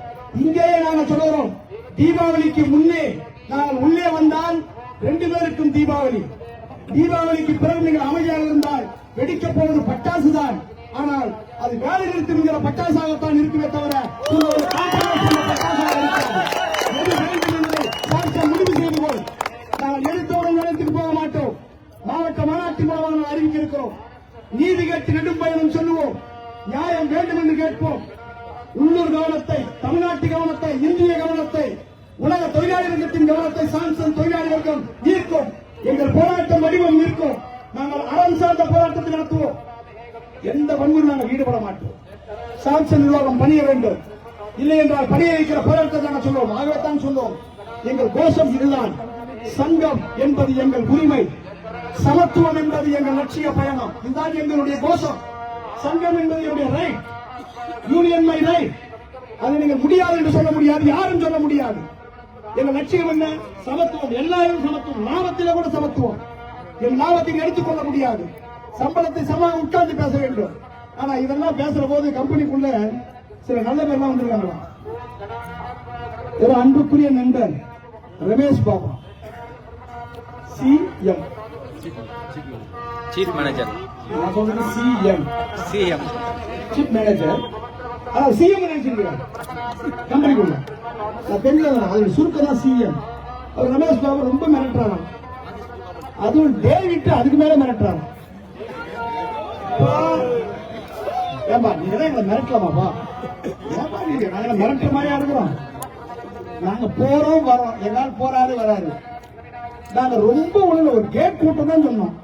இங்கேயே நாங்கள் சொல்கிறோம், தீபாவளிக்கு முன்னே நாங்கள் உள்ளே வந்தால் 2 பேருக்கும் தீபாவளி. தீபாவளிக்கு பிறகு நீங்கள் அமைதியாக இருந்தால் வெடிக்கப் போவது பட்டாசு தான். ஆனால் அது வேலை நிறுத்துகிற பட்டாசாகத்தான் இருக்குமே தவிர முடிவு செய்து போய் நாங்கள் எடுத்தோடு நிலையத்துக்கு போக மாட்டோம். மாவட்ட மாநாட்டு மாநாட்டின் மூலமாக அறிவிக்க இருக்கிறோம். நீதி கேட்டு நெடும் பயணம் சொல்லுவோம். நியாயம் வேண்டும் என்று கேட்போம். உள்ளூர் கவனத்தை, தமிழ்நாட்டு கவனத்தை, இந்திய கவனத்தை, உலக தொழிலாளர் சங்கத்தின் கவனத்தை சாம்சன் தொழிலாளி வர்க்கம் ஈர்க்கும். எங்கள் போராட்டம் வடிவம் இருக்கும். நாங்கள் அறம் சார்ந்த போராட்டத்தை நடத்துவோம். எந்த வன்முறை நாங்கள் ஈடுபட மாட்டோம். சாம்சன் நிர்வாகம் பணிய வேண்டும். இல்லை என்றால் பணிய வைக்கிற போராட்டத்தை நாங்கள் சொல்லுவோம். ஆகவே தான் சொல்லுவோம், எங்கள் கோஷம் இதுதான். சங்கம் என்பது எங்கள் உரிமை, சமத்துவம் என்பது எங்கள் லட்சிய பயணம். இதுதான் எங்களுடைய கோஷம். சங்கம் என்பது என்னுடைய ரைட், யூனியன் மை ரைட். அதை நீங்கள் முடியாது என்று சொல்ல முடியாது, யாரும் சொல்ல முடியாது. எங்கள் லட்சியம் என்ன? சமத்துவம். எல்லாரும் சமத்துவம், லாபத்தில கூட சமத்துவம். என் லாபத்தை எடுத்துக்கொள்ள முடியாது. சம்பளத்தை சமமாக உட்கார்ந்து பேச வேண்டும். ஆனா இதெல்லாம் பேசுற போது கம்பெனிக்குள்ள சில நல்ல பேர்லாம் வந்திருக்காங்களா? ஒரு அன்புக்குரிய நண்பர் Ramesh Baba, CM, chief manager. நான் சொல்றது சிஎம், சீஃப் மேனேஜர். அதாவது சிஎம் நினைச்சிருக்கிறார் கம்பெனிக்குள்ள. நான் தெரியல, அது சுருக்கம் தான் சிஎம். அவர் ரமேஷ் பாபு ரொம்ப மிரட்டுறாராம். அதுவும் டேவிட் அதுக்கு மேல மிரட்டுறாரு. ஏன்பா நீங்க தான் எங்களை மிரட்டலாமாப்பா? ஏன்பா நீங்க நாங்க மிரட்டுற மாதிரியா இருக்கிறோம்? நாங்க போறோம் வரோம், எங்கால் போறாரு வராரு. நாங்க ரொம்ப உள்ள ஒரு கேட் கூட்டம் தான் சொன்னோம்.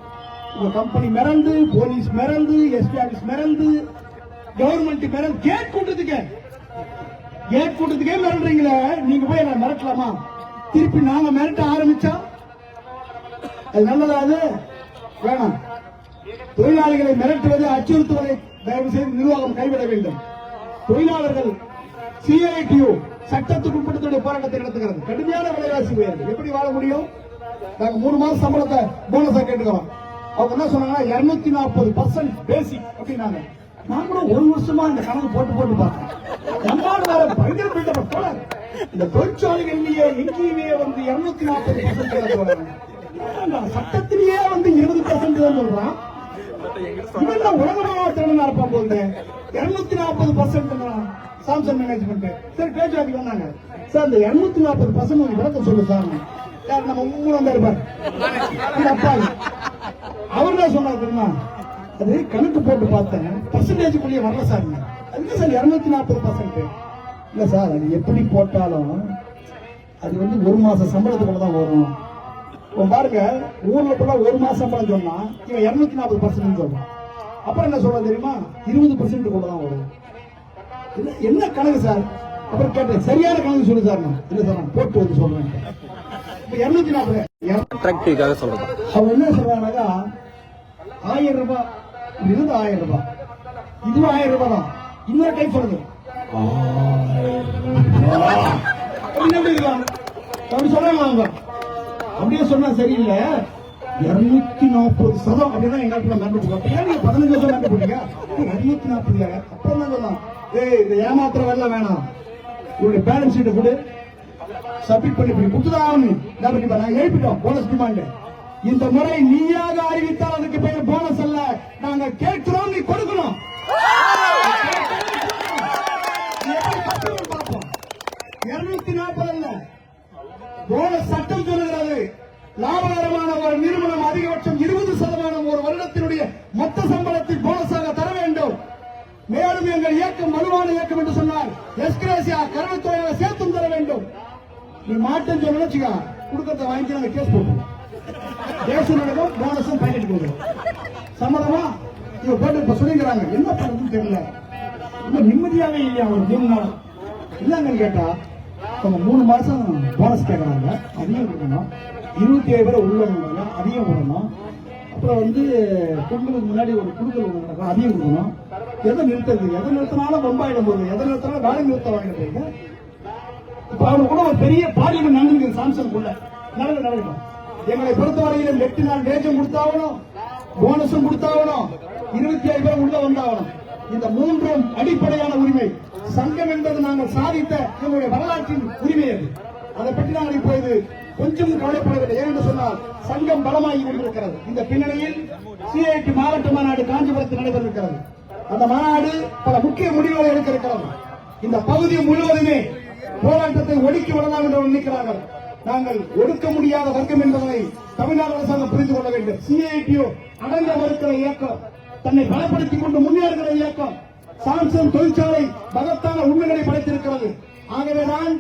உங்க கம்பெனி மிரண்டு, போலீஸ் மிரண்டு, எஸ்பி ஆபீஸ் மிரண்டு, கவர்மெண்ட் மிரண்டு, கேட் கூட்டத்துக்கே மிரண்டுறீங்களே, நீங்க போய் என்ன மிரட்டலாமா? திருப்பி நாங்க மிரட்ட ஆரம்பிச்சா அது நல்லதா? அது வேணாம். தொழிலாளிகளை மிரட்டுவது, அச்சுறுத்துவதை தயவு செய்து நிர்வாகம் கைவிட வேண்டும். தொழிலாளர்கள் சிஐடியு சட்டத்துக்கு உட்படுத்தக்கூடிய போராட்டத்தை நடத்துகிறது. கடுமையான விலைவாசி உயர்வு, எப்படி வாழ முடியும்? நாங்க 3 மாசம் சம்பளத்தை போனஸா கேட்டுக்கிறோம். அவங்க என்ன சொன்னாங்கன்னா 240% பேசிக் அப்படின்னாங்க. நான் கூட 1 வருஷமா இந்த கணக்கு போட்டு பார்த்தேன். நம்மால் வேற பயங்கர பில்டப் போல இந்த தொழிற்சாலைகளிலேயே எங்கேயுமே 240% சட்டத்திலேயே 20% தான் சொல்றான். இவன் உலகமாக திறனா இருப்பான் போது 240% சாம்சங் மேனேஜ்மெண்ட். சரி பேச்சுவார்த்தை வந்தாங்க. சார் இந்த 240% விளக்கம் சொல்லு சார். யார் நம்ம 3 வந்தா இருப்பார் அப்பா. அவர் தான் சொன்னார் தெரியுமா? அது கணக்கு போட்டு பார்த்தேன், பர்சன்டேஜுக்குள்ளேயே வரல சார். அதுக்கு சார் 240% இல்ல சார். அது எப்படி போட்டாலும் அது 1 மாச சம்பளத்துக்குள்ள தான் வரும். பாருங்க, ஊர்ல கூட 1 மாசம் சம்பளம் சொன்னா இவன் 240% சொல்றான். அப்புறம் என்ன சொல்றான் தெரியுமா? 20% கூட தான் வரும். என்ன கணக்கு சார்? அப்புறம் கேட்டேன், சரியான கணக்கு சொல்லு சார். இல்ல சார் நான் போட்டு வந்து சொல்றேன். 240 சொல்றது. அவன் என்ன சொல்றாங்கன்னாக்கா 1000 ரூபாய், 1000 ரூபாய், இதுவும் 1000 ரூபாய் தான். இன்னொரு டைம் சொல்றது அப்படி சொல்றாங்க. அவங்க அப்படியே சொன்னா சரியில்லை. 240% அப்படின்னா எங்க இடத்துல மிரண்டு போட்டீங்க. 15 வருஷம் மிரண்டு போட்டீங்க. 240 அப்புறம் தான் சொல்லலாம். இந்த ஏமாத்திர வேலை வேணாம். உங்களுடைய பேலன்ஸ் ஷீட்டை கொடு, சப்மிட் பண்ணி கொடுத்துதான். நான் எழுப்பிட்டோம் போனஸ் டிமாண்ட். இந்த முறை நீயாக அறிவித்தால் அதுக்கு பெயர் போனஸ் அல்ல. நாங்க கேட்கிறோம், நீ கொடுக்கணும். 240 அல்ல, போனஸ் சட்டம் சொல்லுகிறது. லாபகரமான ஒரு நிறுவனம் அதிகபட்சம் 20% ஒரு வருடத்தினுடைய மொத்த சம்பளத்தில் போனஸாக தர வேண்டும். மேலும் எங்கள் இயக்கம் வலுவான இயக்கம் என்று சொன்னால் எஸ்கிரேசியா கருணைத்துறையாக சேர்த்தும் தர வேண்டும். நீ மாட்டேன்னு சொல்ல வச்சுக்கா, கொடுக்கறத வாங்கி நாங்க கேஸ் போட்டோம். கேஸ் நடக்கும், போனஸும் பயணிட்டு போடுவோம். சம்மதமா? இவங்க போட்டு இப்ப சொல்லிக்கிறாங்க. என்ன பண்றதுன்னு தெரியல. இன்னும் நிம்மதியாவே இல்லையா ஒரு 3 நாள் இல்லங்கன்னு கேட்டா அவங்க 3 மாசம் போனஸ் கேட்கறாங்க. அதையும் கொடுக்கணும். 27 பேரை உள்ள அதையும் விடணும். அப்புறம் பொங்கலுக்கு முன்னாடி ஒரு குடுக்கல் நடக்கும், அதையும் கொடுக்கணும். எதை நிறுத்தினாலும் பம்பாயிடம் போகுது, எதை நிறுத்தினாலும் வேலை நிறுத்த வாங்கிட்டு. இப்ப அவங்க கூட ஒரு பெரிய பார்லிமெண்ட் நடந்துருக்கு சாம்சங்குள்ள. நடக்கணும். எங்களை பொறுத்தவரையிலும் 8 நாள் வேஜம் கொடுத்தாகணும், போனஸும் கொடுத்தாகணும், 27 பேர் உள்ள வந்தாகணும். இந்த 3ம் அடிப்படையான உரிமை. சங்கம் என்பது நாங்கள் சாதித்த எங்களுடைய வரலாற்றின் உரிமை. அது அதை பற்றி நாங்கள் இப்போது கொஞ்சம் கவலைப்படவில்லை. ஏனென்று சொன்னால் சங்கம் பலமாகி கொண்டிருக்கிறது. இந்த பின்னணியில் சிஐடி மாவட்ட மாநாடு காஞ்சிபுரத்தில் நடைபெற்றிருக்கிறது. அந்த மாநாடு பல முக்கிய முடிவுகளை எடுக்க இருக்கிறது. இந்த பகுதி முழுவதுமே போராட்டத்தை ஒடுக்கி விடலாம் என்று நினைக்கிறார்கள். நாங்கள் ஒடுக்க முடியாத வர்க்கம் என்பதை தமிழ்நாடு அரசாங்கம் புரிந்து கொள்ள வேண்டும். சிஐடியு அடங்க மறுக்கிற இயக்கம், தன்னை பலப்படுத்திக் கொண்டு முன்னேறுகிற இயக்கம், சாம்சங் தொழிற்சாலை மகத்தான உண்மைகளை படைத்திருக்கிறது. ஆகவேதான்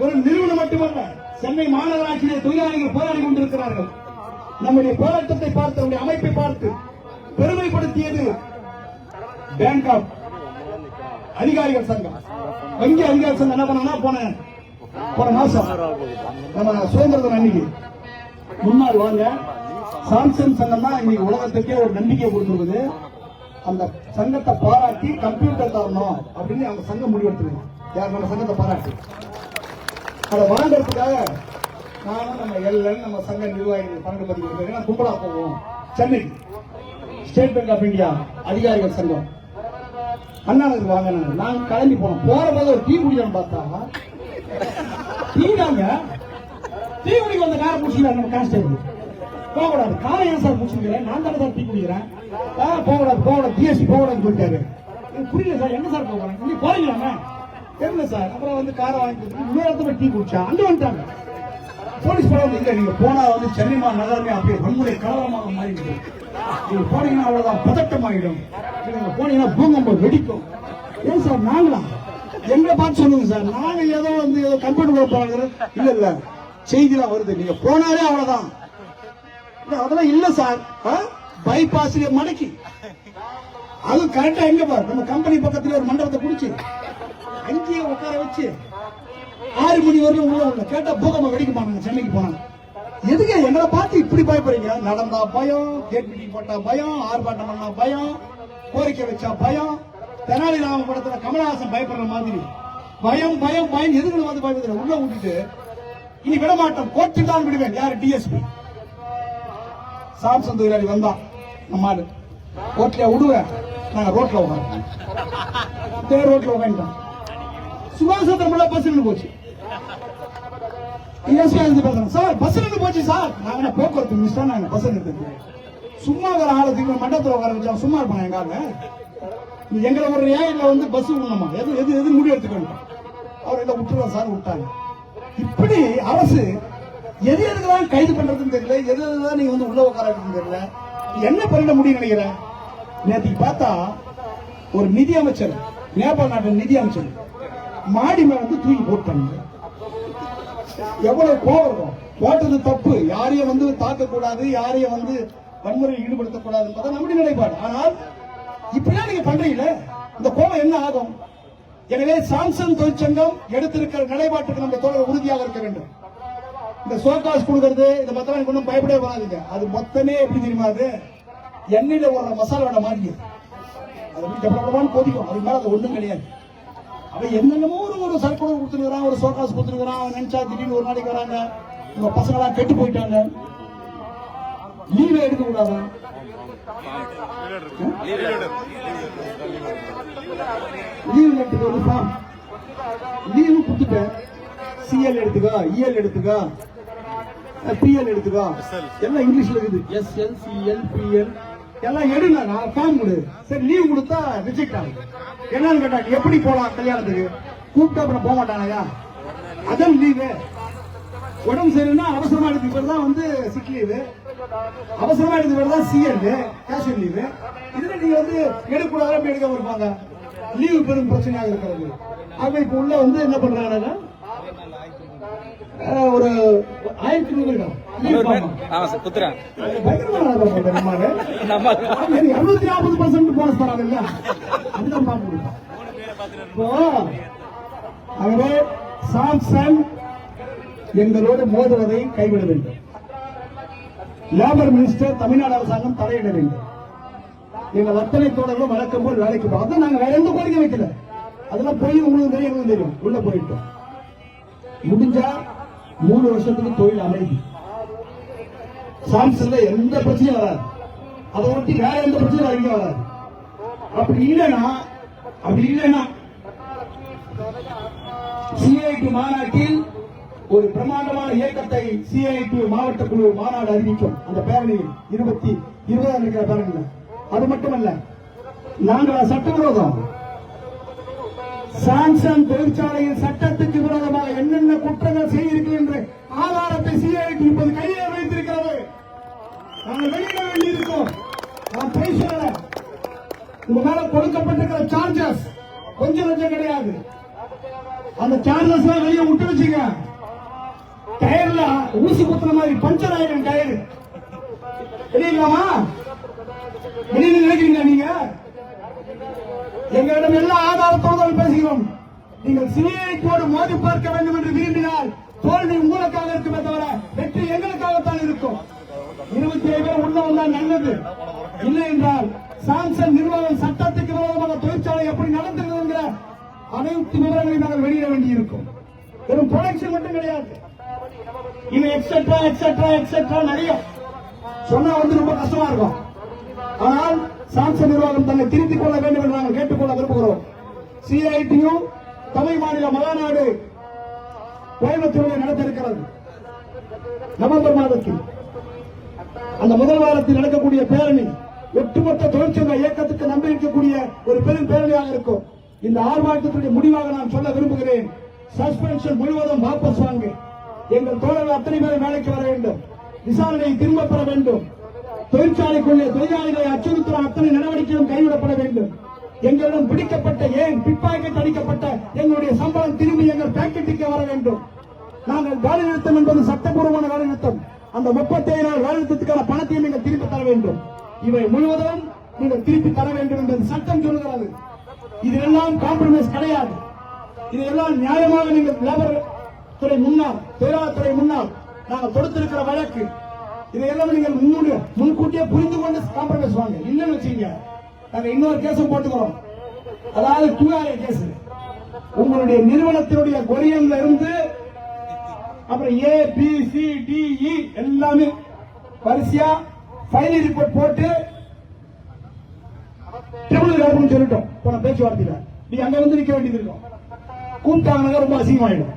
ஒரு நிறுவனம் மட்டுமல்ல, சென்னை மாநகராட்சியிலே தொழிலாளிகள் போராடி கொண்டிருக்கிறார்கள். நம்முடைய போராட்டத்தை பார்த்து, நம்முடைய அமைப்பை பார்த்து பெருமைப்படுத்தியது பேங்க் ஆஃப் அதிகாரிகள் சங்கம், வங்கி அதிகாரிகள் சங்கம். என்ன பண்ணா போன மாசம் நம்ம சுதந்திர தின அன்னைக்கு முன்னாள் வாங்க சாம்சங் சங்கம் தான் இன்னைக்கு உலகத்துக்கே ஒரு நம்பிக்கை கொடுத்துருக்குது. அந்த சங்கத்தை பாராட்டி கம்ப்யூட்டர் தரணும் அப்படின்னு அந்த சங்கம் முடிவெடுத்துருங்க. யார் நம்ம சங்கத்தை பாராட்டி அதை வாங்கறதுக்காக நானும் நம்ம எல்என் நம்ம சங்க நிர்வாகிகள் 12 பேர் கும்பலா போவோம். Chennai State Bank of India அதிகாரிகள் சங்கம் அண்ணாநகர் வாங்க நாங்க கிளம்பி போனோம். போற போது ஒரு டீ குடிக்கணும் பார்த்தா டீ தாங்க, டீ குடிக்க வந்த காரை பிடிச்சிக்கிறார் நம்ம கான்ஸ்டேபிள். போகக்கூடாது, காரை ஏன் சார் பிடிச்சிருக்கிறேன், நான் தானே சார் டீ குடிக்கிறேன். போகக்கூடாது டிஎஸ்பி போகக்கூடாதுன்னு சொல்லிட்டாரு. புரியல சார், என்ன சார் போகிறேன், நீங்க போறீங்களாமே தெரியல சார். அப்புறம் வந்து காரை வாங்கி கொடுத்து இன்னொரு இடத்துல டீ குடிச்சா அங்க வந்துட்டாங்க போலீஸ். படம் இல்ல, நீங்க போனா வந்து சென்னை நகரமே அப்படியே வன்முறை கலவரமாக மாறிடுது. நீங்க போனீங்கன்னா அவ்வளவுதான் பதட்டமாயிடும். நீங்க போனீங்கன்னா பூகம்பம் வெடிக்கும். ஏன் சார் நாங்களா எங்க பார்த்து சொல்லுங்க சார், நாங்க ஏதோ வந்து ஏதோ கம்ப்யூட்டர் போறாங்க. இல்ல செய்திலாம் வருது, நீங்க போனாலே அவ்வளவுதான். அதெல்லாம் இல்ல சார், பைபாஸ் மடக்கி அது கரெக்டா எங்க பாரு, நம்ம கம்பெனி பக்கத்துல ஒரு மண்டபத்தை குடிச்சு அங்கேயே உட்கார வச்சு 6 மணி வரையும் உள்ள கேட்டா பூகம்பம் வெடிக்குமா. சென்னைக்கு போனாங்க. எதுக்கு எங்களை பார்த்து இப்படி பயப்படுறீங்க? நடந்தா பயம், கேட் மீட்டிங் போட்டா பயம், ஆர்ப்பாட்டம் பண்ணா பயம், கோரிக்கை வச்சா பயம். தெனாலிராமன் படத்துல கமலஹாசன் பயப்படுற மாதிரி பயம் பயம் பயம். எதுக்கு வந்து பயப்படுற உள்ள விட்டுட்டு இனி விட மாட்டோம், கோர்ட்டில் தான் விடுவேன். யாரு? டிஎஸ்பி சாம்சங் தொழிலாளி வந்தா நம்ம கோர்ட்ல விடுவேன், நாங்க ரோட்ல உட்காந்து ரோட்ல உட்காந்துட்டோம். சுபாஷ் சந்திர பஸ் நின்று போச்சு. சார் பஸ் நின்று போச்சு சார். நாங்க போக்குவரத்து மினிஸ்டர், நாங்க பஸ் நிறுத்தி சும்மா வர ஆளுக்கு மண்டபத்தில் உட்கார வச்சா சும்மா இருப்பாங்க. எங்கால எங்களை ஒரு ஏன் வந்து பஸ் விடணுமா, எது எது எது முடிவு எடுத்துக்கணும். அவர் இதை விட்டுருவோம் சார், விட்டாங்க. இப்படி அரசு எது எதுக்குதான் கைது பண்றதுன்னு தெரியல, எது எதுதான் நீங்க வந்து உள்ள உட்காரன்னு தெரியல. என்ன பண்ணிட முடியும் நினைக்கிறேன். நேற்றுக்கு பார்த்தா ஒரு நிதி அமைச்சர், நேபாள் நாட்டின் நிதி அமைச்சர் மாடி மேல வந்து தூக்கி போட்டாங்க. எவ்வளவு கோபம் இருக்கும். போட்டது தப்பு, யாரையும் வந்து தாக்கக்கூடாது, யாரையும் வந்து வன்முறையில் ஈடுபடுத்தக்கூடாது நம்முடைய நிலைப்பாடு. ஆனால் இப்படிலாம் நீங்க பண்றீங்களே, இந்த கோபம் என்ன ஆகும்? எனவே சாம்சங் தொழிற்சங்கம் எடுத்திருக்கிற நிலைப்பாட்டுக்கு நம்ம தோழர் உறுதியாக இருக்க வேண்டும். இந்த சோகாஸ் கொடுக்கறது இந்த மொத்தம் ஒன்றும் பயப்படவே வராதுங்க. அது மொத்தமே எப்படி தெரியுமா, அது எண்ணெயில ஒரு மசாலோட மாதிரி அது டெவலப்மெண்ட் கொதிக்கும். அதுக்கு மேல அது ஒண்ணும் கிடையாது. அவன் என்னென்னமோ ஒரு சர்க்குலர் கொடுத்துருக்கான், ஒரு சோகாஸ் கொடுத்துருக்கான். அவன் நினைச்சா திடீர்னு ஒரு நாளைக்கு வராங்க, உங்க பசங்க எல்லாம் கெட்டு போயிட்டாங்க, லீவே எடுக்க கூடாது. லீவ் எடுத்துக்க ஒரு ஃபார்ம் லீவு கொடுத்துட்டேன். சிஎல் எடுத்துக்கோ, இஎல் எடுத்துக்கோ, பிஎல் எடுத்துக்கோ, எல்லாம் இங்கிலீஷ்ல இருக்குது. எஸ்எல் சிஎல் பிஎல் எல்லாம் எடுங்க, நான் ஃபார்ம் கொடு. சரி லீவ் கொடுத்தா ரிஜெக்ட் ஆகுது. என்னன்னு கேட்டாங்க, எப்படி போலாம் கல்யாணத்துக்கு? கூப்பிட்டா அப்புறம் போக மாட்டானயா? அதான் லீவு. உடம்பு சரியில்லைன்னா அவசரமா எடுத்துக்கு பேர் தான் வந்து சிக் லீவு, அவசரமா எடுத்து பேர் தான் சிஎல் கேஷுவல் லீவு. இதுல நீங்க வந்து எடுக்கக்கூடாது எடுக்காம இருப்பாங்க. லீவு பெரும் பிரச்சனையாக இருக்கிறது. ஆக இப்ப உள்ள வந்து என்ன பண்றாங்க, ஒரு 1200 போனஸ் தராங்க. அதுதான் பார்க்க. ஆகவே சாம்சங் எங்களோடு மோதுவதை கைவிட வேண்டும். லேபர் மினிஸ்டர் தமிழ்நாடு அரசாங்கம் தலையிட வேண்டும். எங்கள் அத்தனை தோழர்களும் வழக்கம் போல் வேலைக்கு போறோம். அதான் நாங்க வேற எந்த கோரிக்கை வைக்கல. அதெல்லாம் போய் உங்களுக்கு தெரியும், எங்களுக்கு தெரியும். உள்ள போயிட்டோம். முடிஞ்சா 3 வருஷத்துக்கு தொழில் அமைதி. சாம்சங்ல எந்த பிரச்சனையும் வராது. அதை ஒட்டி வேற எந்த பிரச்சனையும் அதிகம் வராது. அப்படி இல்லைன்னா சிஐடி மாநாட்டில் ஒரு பிரமாண்டமான இயக்கத்தை சிஐடி மாவட்ட குழு மாநாடு அறிவிக்கும். அந்த பேரணியில் 20 இருக்கிற பேரணியில் அது மட்டுமல்ல, நாங்கள் சட்டவிரோதம் சாம்சங் தொழிற்சாலையில் சட்டத்துக்கு விரோதமாக என்னென்ன குற்றங்கள் செய்திருக்கிறது என்ற ஆதாரத்தை சிஐடி இப்போது கையில் வைத்திருக்கிறது. நாங்கள் வெளியிட வேண்டியிருக்கோம். நான் பேச இந்த மேல கொடுக்கப்பட்டிருக்கிற சார்ஜஸ் கொஞ்சம் லட்சம் கிடையாது. அந்த சார்ஜஸ் வெளியே விட்டு வச்சுங்க. டயர்ல ஊசி குத்துற மாதிரி பஞ்சர் ஆயிரம் டயர் வெளியிடலாமா? வெளியில நினைக்கிறீங்க நீங்க? எங்களிடம் எல்லா ஆதாரத்தோடு பேசுகிறோம். நீங்கள் சிஐடியோடு மோதி பார்க்க வேண்டும் என்று விரும்பினால் தோல்வி உங்களுக்காக இருக்குமே தவிர வெற்றி எங்களுக்காகத்தான் இருக்கும். 27 பேர் உள்ள வந்தால் நல்லது. இல்லை என்றால் சாம்சங் நிறுவனம் சட்டத்துக்கு விரோதமாக தொழிற்சாலை எப்படி நடந்தது என்கிற அனைத்து விவரங்களை நாங்கள் வெளியிட வேண்டியிருக்கும். வெறும் ப்ரொடக்ஷன் மட்டும் கிடையாது, இன்னும் எக்ஸெட்ரா எக்ஸெட்ரா எக்ஸெட்ரா நிறைய சொன்னா ரொம்ப கஷ்டமா இருக்கும். ஆனால் சாம்சங் நிர்வாகம் தன்னை திருத்திக் கொள்ள வேண்டும் என்று நாங்கள் கேட்டுக்கொள்ள விரும்புகிறோம். சிஐடியு தமிழ் மாநில மகாநாடு கோயம்புத்தூரில் நடத்த இருக்கிறது. நவம்பர் மாதத்தில் அந்த முதல் வாரத்தில் நடக்கக்கூடிய பேரணி ஒட்டுமொத்த தொழிற்சங்க இயக்கத்துக்கு நம்பியிருக்கக்கூடிய ஒரு பெரும் பேரணியாக இருக்கும். இந்த ஆர்ப்பாட்டத்தினுடைய முடிவாக நான் சொல்ல விரும்புகிறேன். சஸ்பென்ஷன் முழுவதும் வாபஸ் வாங்க. எங்கள் தோழர்கள் அத்தனை பேரும் வேலைக்கு வர வேண்டும். விசாரணையை திரும்ப பெற வேண்டும். தொழிற்சாலைக்குள்ளே தொழிலாளிகளை அச்சுறுத்துற அத்தனை நடவடிக்கைகளும் கைவிடப்பட வேண்டும். எங்களிடம் பிடிக்கப்பட்ட ஏன் பிட்பாக்கெட் அடிக்கப்பட்ட எங்களுடைய சம்பளம் திரும்பி எங்கள் பாக்கெட்டுக்கு வர வேண்டும். நாங்கள் வேலை நிறுத்தம் என்பது சட்டப்பூர்வமான வேலை நிறுத்தம். அந்த 37 நாள் வேலை நிறுத்தத்துக்கான பணத்தையும் நீங்கள் திருப்பி தர வேண்டும். இவை முழுவதும் நீங்கள் திருப்பி தர வேண்டும் என்பது சட்டம் சொல்கிறது. இதெல்லாம் காம்ப்ரமைஸ் கிடையாது. இதெல்லாம் நியாயமாக நீங்கள் லேபர் துறை முன்னாள் தொழிலாளர் துறை முன்னாள் நாங்கள் தொடுத்திருக்கிற வழக்கு இதையெல்லாம் நீங்கள் முன்கூட்டியே புரிந்து கொண்டு காம்ப்ரமைஸ் வாங்க. இல்லைன்னு வச்சுங்க நாங்க இன்னொரு கேஸும் போட்டுக்கிறோம். அதாவது 2RA கேஸ். உங்களுடைய நிறுவனத்தினுடைய கொரியன்ல இருந்து அப்புறம் A B C D E எல்லாமே வரிசையா ஃபைனல் ரிப்போர்ட் போட்டு ட்ரிபியூனல் சொல்லிட்டோம். போன பேச்சுவார்த்தையில நீ அங்க வந்து நிக்க வேண்டியது இருக்கும். கூப்பிட்டாங்க ரொம்ப அசிங்கமாயிடும்.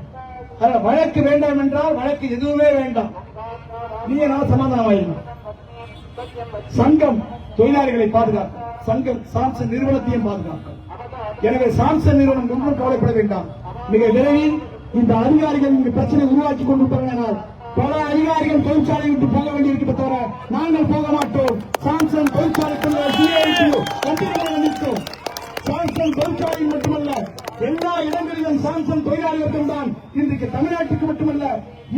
வழக்கு வேண்டாம் என்றால் வழக்கு எதுவுமே வேண்டாம். நீங்க நான் சமாதானம் ஆயிடணும். சங்கம் தொழிலாளிகளை பாதுகாக்கும். சங்கம் சாம்சங் நிறுவனத்தையும் பாதுகாக்கும். எனவே சாம்சங் நிறுவனம் ஒன்றும் கவலைப்பட வேண்டாம். மிக விரைவில் இந்த அதிகாரிகள் இந்த பிரச்சனை உருவாக்கி கொண்டு போனால் பல அதிகாரிகள் தொழிற்சாலை விட்டு போக வேண்டியிருக்க தவிர நாங்கள் போக மாட்டோம். சாம்சங் தொழிற்சாலைக்குள்ள நிற்கும். சாம்சங் தொழிற்சாலையில் மட்டுமல்ல எல்லா இடங்களிலும் சாம்சங் தொழிலாளர்கள் தான் இன்றைக்கு தமிழ்நாட்டுக்கு மட்டுமல்ல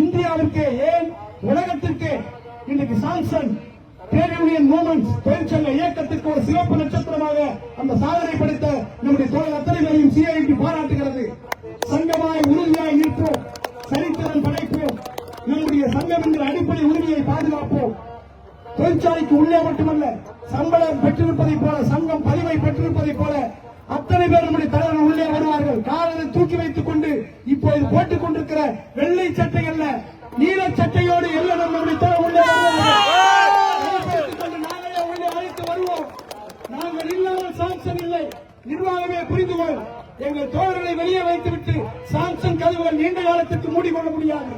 இந்தியாவிற்கு ஏன் உலகத்திற்கு இன்றைக்கு சாம்சங் ட்ரேட் யூனியன் மூவ்மெண்ட் தொழிற்சங்க இயக்கத்திற்கு ஒரு சிறப்பு நட்சத்திரமாக அந்த சாதனை படைத்த நம்முடைய தோழர் அத்தனை பேரையும் சிஐடி பாராட்டுகிறது. சங்கமாய் உறுதியாய் நிற்போம். சரித்திரம் படைப்போம். நம்முடைய சங்கம் என்ற அடிப்படை உரிமையை பாதுகாப்போம். தொழிற்சாலைக்கு உள்ளே மட்டுமல்ல சம்பளம் பெற்றிருப்பதை போல சங்கம் பதிவை பெற்றிருப்பதை போல அத்தனை பேர் நம்முடைய தலைவர்கள் உள்ளே வருவார்கள். காலத்தை தூக்கி வைத்துக் கொண்டு இப்போது போட்டுக் கொண்டிருக்கிற வெள்ளை சட்டைகள்ல நீல சட்டையோடு எல்லாம் நம்முடைய தலைவர் உள்ளே நாங்களே உள்ளே அழைத்து வருவோம். நாங்கள் இல்லாமல் சாம்சங் இல்லை. நிர்வாகமே புரிந்து கொள். எங்கள் தோழர்களை வெளியே வைத்துவிட்டு சாம்சங் கதவுகள் நீண்ட காலத்திற்கு மூடிக்கொள்ள முடியாது.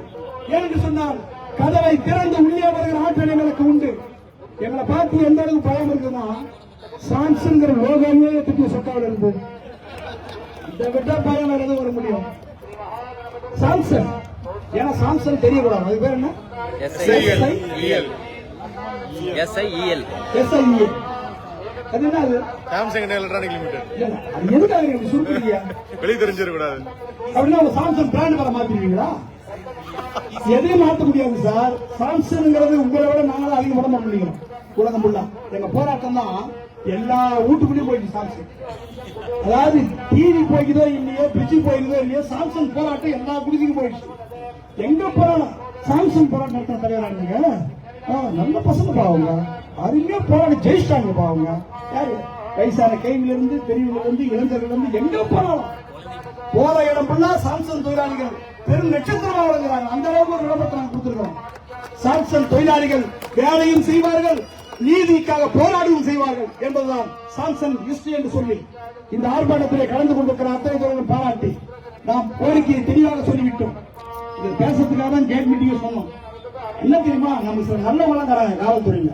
ஏனென்று சொன்னால் கதவை திறந்து உள்ளே வருகிற ஆற்றல் எங்களுக்கு உண்டு. எங்களை பார்த்து எந்த அளவுக்கு பயம் இருக்குன்னா சாம்சங் லோகமே தூக்கி சொக்காவில் இருந்து இதை விட்டா பயம் வேற எதுவும் வர முடியும். சாம்சங் ஏன்னா சாம்சங் தெரியக்கூடாது. அது பேர் என்ன? SIEL. அது என்ன? அது சாம்சங் எலக்ட்ரானிக் லிமிடெட். அது எதுக்காக நீங்க சுருக்குறீங்க? வெளிய தெரிஞ்சிர கூடாது. அப்படின்னா சாம்சங் பிராண்ட் வர மாத்திடுவீங்களா? எதையும் மாற்ற முடியாது சார். சாம்சங்ங்கிறது உங்களை விட நாங்களும் அதிகம் உடம்பு பண்ணிக்கிறோம். உலகம் ஃபுல்லா எங்க போராட்டம் தான் எல்லா வீட்டுக்குள்ளேயும் போயிடுச்சு சாம்சங். அதாவது டிவி போய்க்குதோ இல்லையோ பிரிட்ஜ் போயிருந்தோ இல்லையோ சாம்சங் போராட்டம் எல்லா குடிக்கும் போயிடுச்சு. எங்க போராட்டம் சாம்சங் போராட்டம் தலைவராங்க. நல்ல பசங்க பாவங்க அருமையா போராடி ஜெயிச்சிட்டாங்க பாவங்க. யாரு வயசான கைவில இருந்து பெரியவங்க இருந்து இளைஞர்கள் இருந்து எங்க போராடும் போற இடம் ஃபுல்லா சாம்சங் தொழிலாளிகள் பெரும் நட்சத்திரமா வழங்குறாங்க. அந்த அளவுக்கு ஒரு விளம்பரத்தை நாங்கள் கொடுத்திருக்கிறோம். சாம்சங் தொழிலாளிகள் வேலையும் செய்வார்கள், நீதிக்காக போராடவும் செய்வார்கள் என்பதுதான் சாம்சங் ஹிஸ்டரி என்று சொல்லி இந்த ஆர்ப்பாட்டத்திலே கலந்து கொண்டிருக்கிற அத்தனை தொழிலும் பாராட்டி நாம் கோரிக்கையை தெளிவாக சொல்லிவிட்டோம். இது பேசுறதுக்காக தான் கேட் மீட்டிங் சொன்னோம். என்ன தெரியுமா, நம்ம சில நல்ல வளர்க்குறாங்க காவல்துறையில.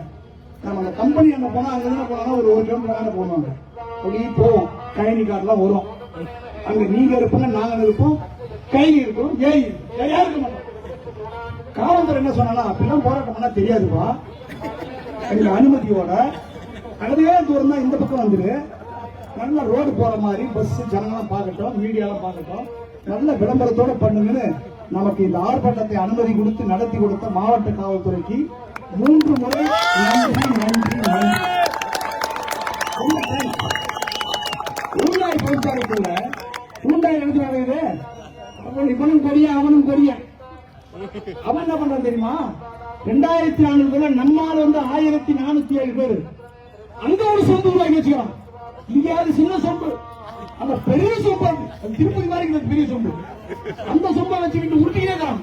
நம்ம அந்த கம்பெனி அங்க போனா அங்க போனா ஒரு 1 கிலோமீட்டர் போனாங்க. அப்படி போவோம் கழனி கார்லாம் வரும். அங்க நீங்க இருப்பீங்க, நாங்க இருப்போம், கைதி இருக்கும், ஏறி யாருக்கு மாட்டோம். காவல்துறை என்ன சொன்னா, அப்படிலாம் போராட்டம் பண்ணா தெரியாதுப்பா, எங்க அனுமதியோட அதே தூரம் தான் இந்த பக்கம் வந்துரு, நல்ல ரோடு போற மாதிரி பஸ் ஜனங்களாம் பார்க்கட்டும், மீடியாலாம் பார்க்கட்டும், நல்ல விளம்பரத்தோட பண்ணுங்கன்னு நமக்கு இந்த ஆர்ப்பாட்டத்தை அனுமதி கொடுத்து நடத்தி கொடுத்த மாவட்ட காவல்துறைக்கு 3 முறை நன்றி நன்றி நன்றி. ஊண்டாய் பொறுத்தாருக்குள்ள ஊண்டாய் எழுதி வருது, இவனும் கொடியன் அவனும் கொடியன். அவன் என்ன பண்றான் தெரியுமா, 2400 நம்மால் வந்து 1407 பேர் அங்க ஒரு சொம்பு உருவாக்கி வச்சுக்கிறான். இங்கேயாவது சின்ன சொம்பு, அந்த பெரிய சொம்பு திருப்பதி மாதிரி இருக்குது, பெரிய சொம்பு, அந்த சொம்பை வச்சுக்கிட்டு உருட்டிக்கிட்டே இருக்கான்.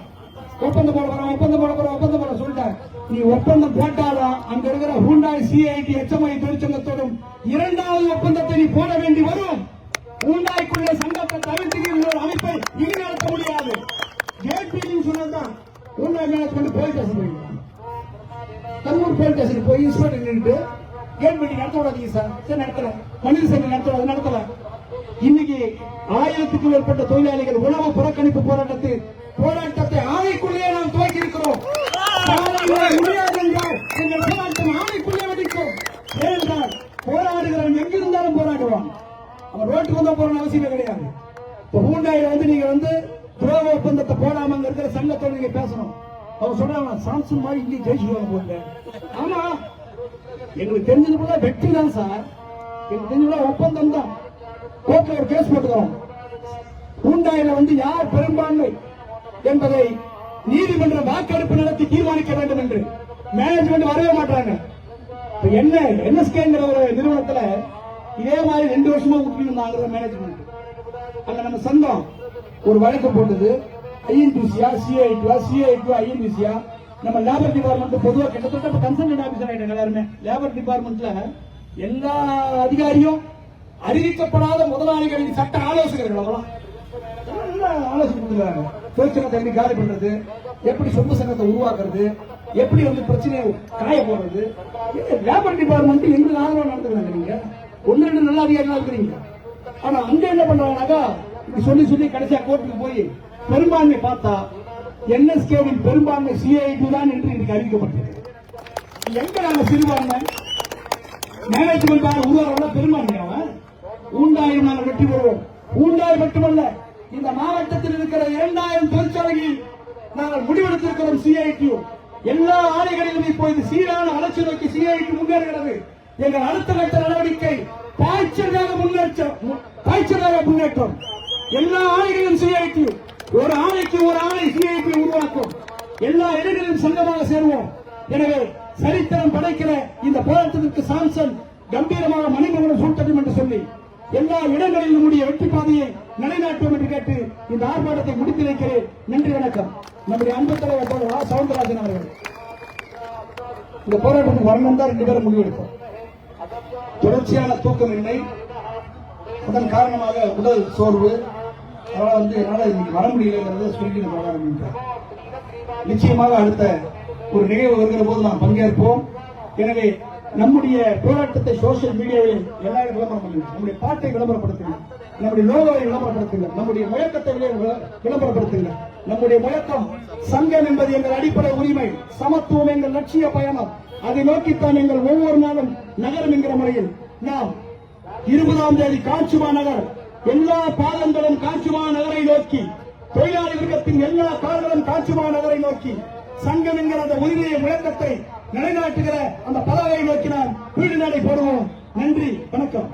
ஒப்பந்தம் போட போறோம், ஒப்பந்தம் போட போறோம், ஒப்பந்தம் போட சொல்லிட்டேன். நீ ஒப்பந்தம் போட்டாதான் அங்க இருக்கிற ஹூண்டாய் சிஐடி HMI தொழிற்சங்கத்தோடும் 2வது ஒப்பந்தத்தை நீ போட வேண்டி வரும். ஹூண்டாய்க்குள்ள சங்கத்தை தவிர்த்து ஒரு அமைப்பை இனி நடத்த முடியாது. ஜேபி சொன்னதுதான் ஹூண்டாய் மேல கொண்டு போலீஸ் ஸ்டேஷன் போயிருக்காங்க. கரூர் போலீஸ் ஸ்டேஷன் போய் இன்ஸ்பெக்டர் நின்று கேட் மீட்டிங் நடத்த விடாதீங்க சார், சரி நடத்தல, மனித சேவை நடத்தல. இன்னைக்கு 1000க்கும் மேற்பட்ட தொழிலாளிகள் உணவு புறக்கணிப்பு போராட்டத்தை ஆணைக்குள்ளே நாம் துவக்கி இருக்கிறோம். முடியாது என்றால் எங்கள் போராட்டம் ஆணைக்குள்ளே வெடிக்கும். ஏனென்றால் போராடுகிறவன் எங்கிருந்தாலும் போராடுவான், அவன் ரோட்டுக்கு வந்தா போற அவசியமே கிடையாது. இப்ப ஹூண்டாயில வந்து நீங்க வந்து துரோக ஒப்பந்தத்தை போடாம இருக்கிற சங்கத்தோடு நீங்க பேசணும். அவங்க சொல்றாங்க சாம்சன் மாதிரி இங்கே ஜெயிச்சுடுவாங்க போங்க. ஆமா, எங்களுக்கு தெரிஞ்சது போல வெற்றி தான் சார், எங்களுக்கு தெரிஞ்சது ஒப்பந்தம் தான். கோர்ட்ல ஒரு கேஸ் போட்டுக்கிறோம். ஹூண்டாயில வந்து யார் பெரும்பான்மை என்பதை நீதிமன்ற வாக்கெடுப்பு நடத்தி தீர்மானிக்க வேண்டும் என்று மேனேஜ்மெண்ட் வரவே மாட்டாங்க. NSKங்கிற ஒரு நிறுவனத்துல இதே மாதிரி 2 வருஷமா விட்டுருந்தாங்க மேனேஜ்மெண்ட். அங்க நம்ம சங்கம் ஒரு வழக்கு போட்டது, INTCயா CIT INTCயா நம்ம லேபர் டிபார்ட்மெண்ட் பொதுவாக கிட்டத்தட்ட கன்சல்டன்ட் ஆபீசர் ஆயிட்டாங்க எல்லாருமே. லேபர் டிபார்ட்மெண்ட்ல எல்லா அதிகாரியும் அறிவிக்கப்படாத முதலாளிகளின் சட்ட ஆலோசகர்கள் அவங்களாம் ஆலோசனை கொடுத்துருக்காங்க. தொழிற்சங்கத்தை எப்படி காலி பண்றது, எப்படி சொந்த சங்கத்தை உருவாக்குறது, எப்படி வந்து பிரச்சனையை காய போடுறது. லேபர் டிபார்ட்மெண்ட் எங்களுக்கு ஆதரவு நடந்துக்கிறாங்க. நீங்க 1-2 நல்ல அதிகாரிகள் இருக்கிறீங்க. ஆனா அங்க என்ன பண்றாங்கன்னாக்கா சொல்லி கடைசியா கோர்ட்டுக்கு போய் பெரும்பான்மை பார்த்தா NSKவின் பெரும்பான்மை CIT தான் என்று இன்னைக்கு அறிவிக்கப்பட்டிருக்கு. எங்க நாங்க சிறுபான்மை மேனேஜ்மெண்ட் உருவாக பெரும்பான்மை அவன் ஹூண்டாயில் நாங்கள் வெற்றி பெறுவோம். ஹூண்டாய் மட்டுமல்ல, இந்த மாவட்டத்தில் இருக்கிற 2000 தொழிற்சாலைகளில் நாங்கள் முடிவெடுத்திருக்கிறோம். CIT எல்லா ஆலைகளிலும் இப்போது சீரான வளர்ச்சி நோக்கி CIT முன்னேறுகிறது. எங்கள் அடுத்த கட்ட நடவடிக்கை பாய்ச்சலாக முன்னேற்றம். எல்லா ஆலைகளிலும் CIT, ஒரு ஆலைக்கு ஒரு ஆலை CIT உருவாக்கும். எல்லா இடங்களிலும் சங்கமாக சேருவோம். எனவே சரித்திரம் படைக்கிற இந்த போராட்டத்திற்கு சாம்சன் கம்பீரமாக மணிமகுடம் சூட்டணும் என்று சொல்லி எல்லா இடங்களிலும் நம்முடைய வெற்றி பாதையை நிலைநாட்டுவோம் என்று கேட்டு இந்த ஆர்ப்பாட்டத்தை முடித்து வைக்கிறேன். நன்றி, வணக்கம். நம்முடைய அன்பு தலைவர் சவுந்தரராஜன் அவர்கள் இந்த போராட்டத்துக்கு வரணும் தான் 2 பேரும் முடிவெடுத்தோம். தொடர்ச்சியான தூக்கமின்மை, அதன் காரணமாக உடல் சோர்வு, அதனால வந்து என்னால இன்னைக்கு வர முடியலங்கிறத சொல்லி ஆரம்பிக்கிறேன். நிச்சயமாக அடுத்த ஒரு நிகழ்வு வருகிற போது நாம் பங்கேற்போம். எனவே நம்முடைய போராட்டத்தை சோசியல் மீடியாவில் எல்லாரும் விளம்பரம் பண்ணுங்க. நம்முடைய பாட்டை விளம்பரப்படுத்துங்க, நம்முடைய லோகோவை விளம்பரப்படுத்துங்க, நம்முடைய முழக்கத்தை விளம்பரப்படுத்துங்க. நம்முடைய முழக்கம் சங்கம் என்பது எங்கள் அடிப்படை உரிமை, சமத்துவம் எங்கள் லட்சிய பயணம், அதை நோக்கித்தான் எங்கள் ஒவ்வொரு நாளும் நகரம் என்கிற முறையில் நாம் 20ஆம் தேதி காஞ்சிமா நகர், எல்லா பாதங்களும் காஞ்சிமா நகரை நோக்கி, தொழிலாளி வர்க்கத்தின் எல்லா கால்களும் காஞ்சிமா நகரை நோக்கி சங்கம் என்கிற அந்த உரிமையை முழக்கத்தை நிலைநாட்டுகிற அந்த பதாகையை நோக்கி நாம் வீடு நடை போடுவோம். நன்றி, வணக்கம்.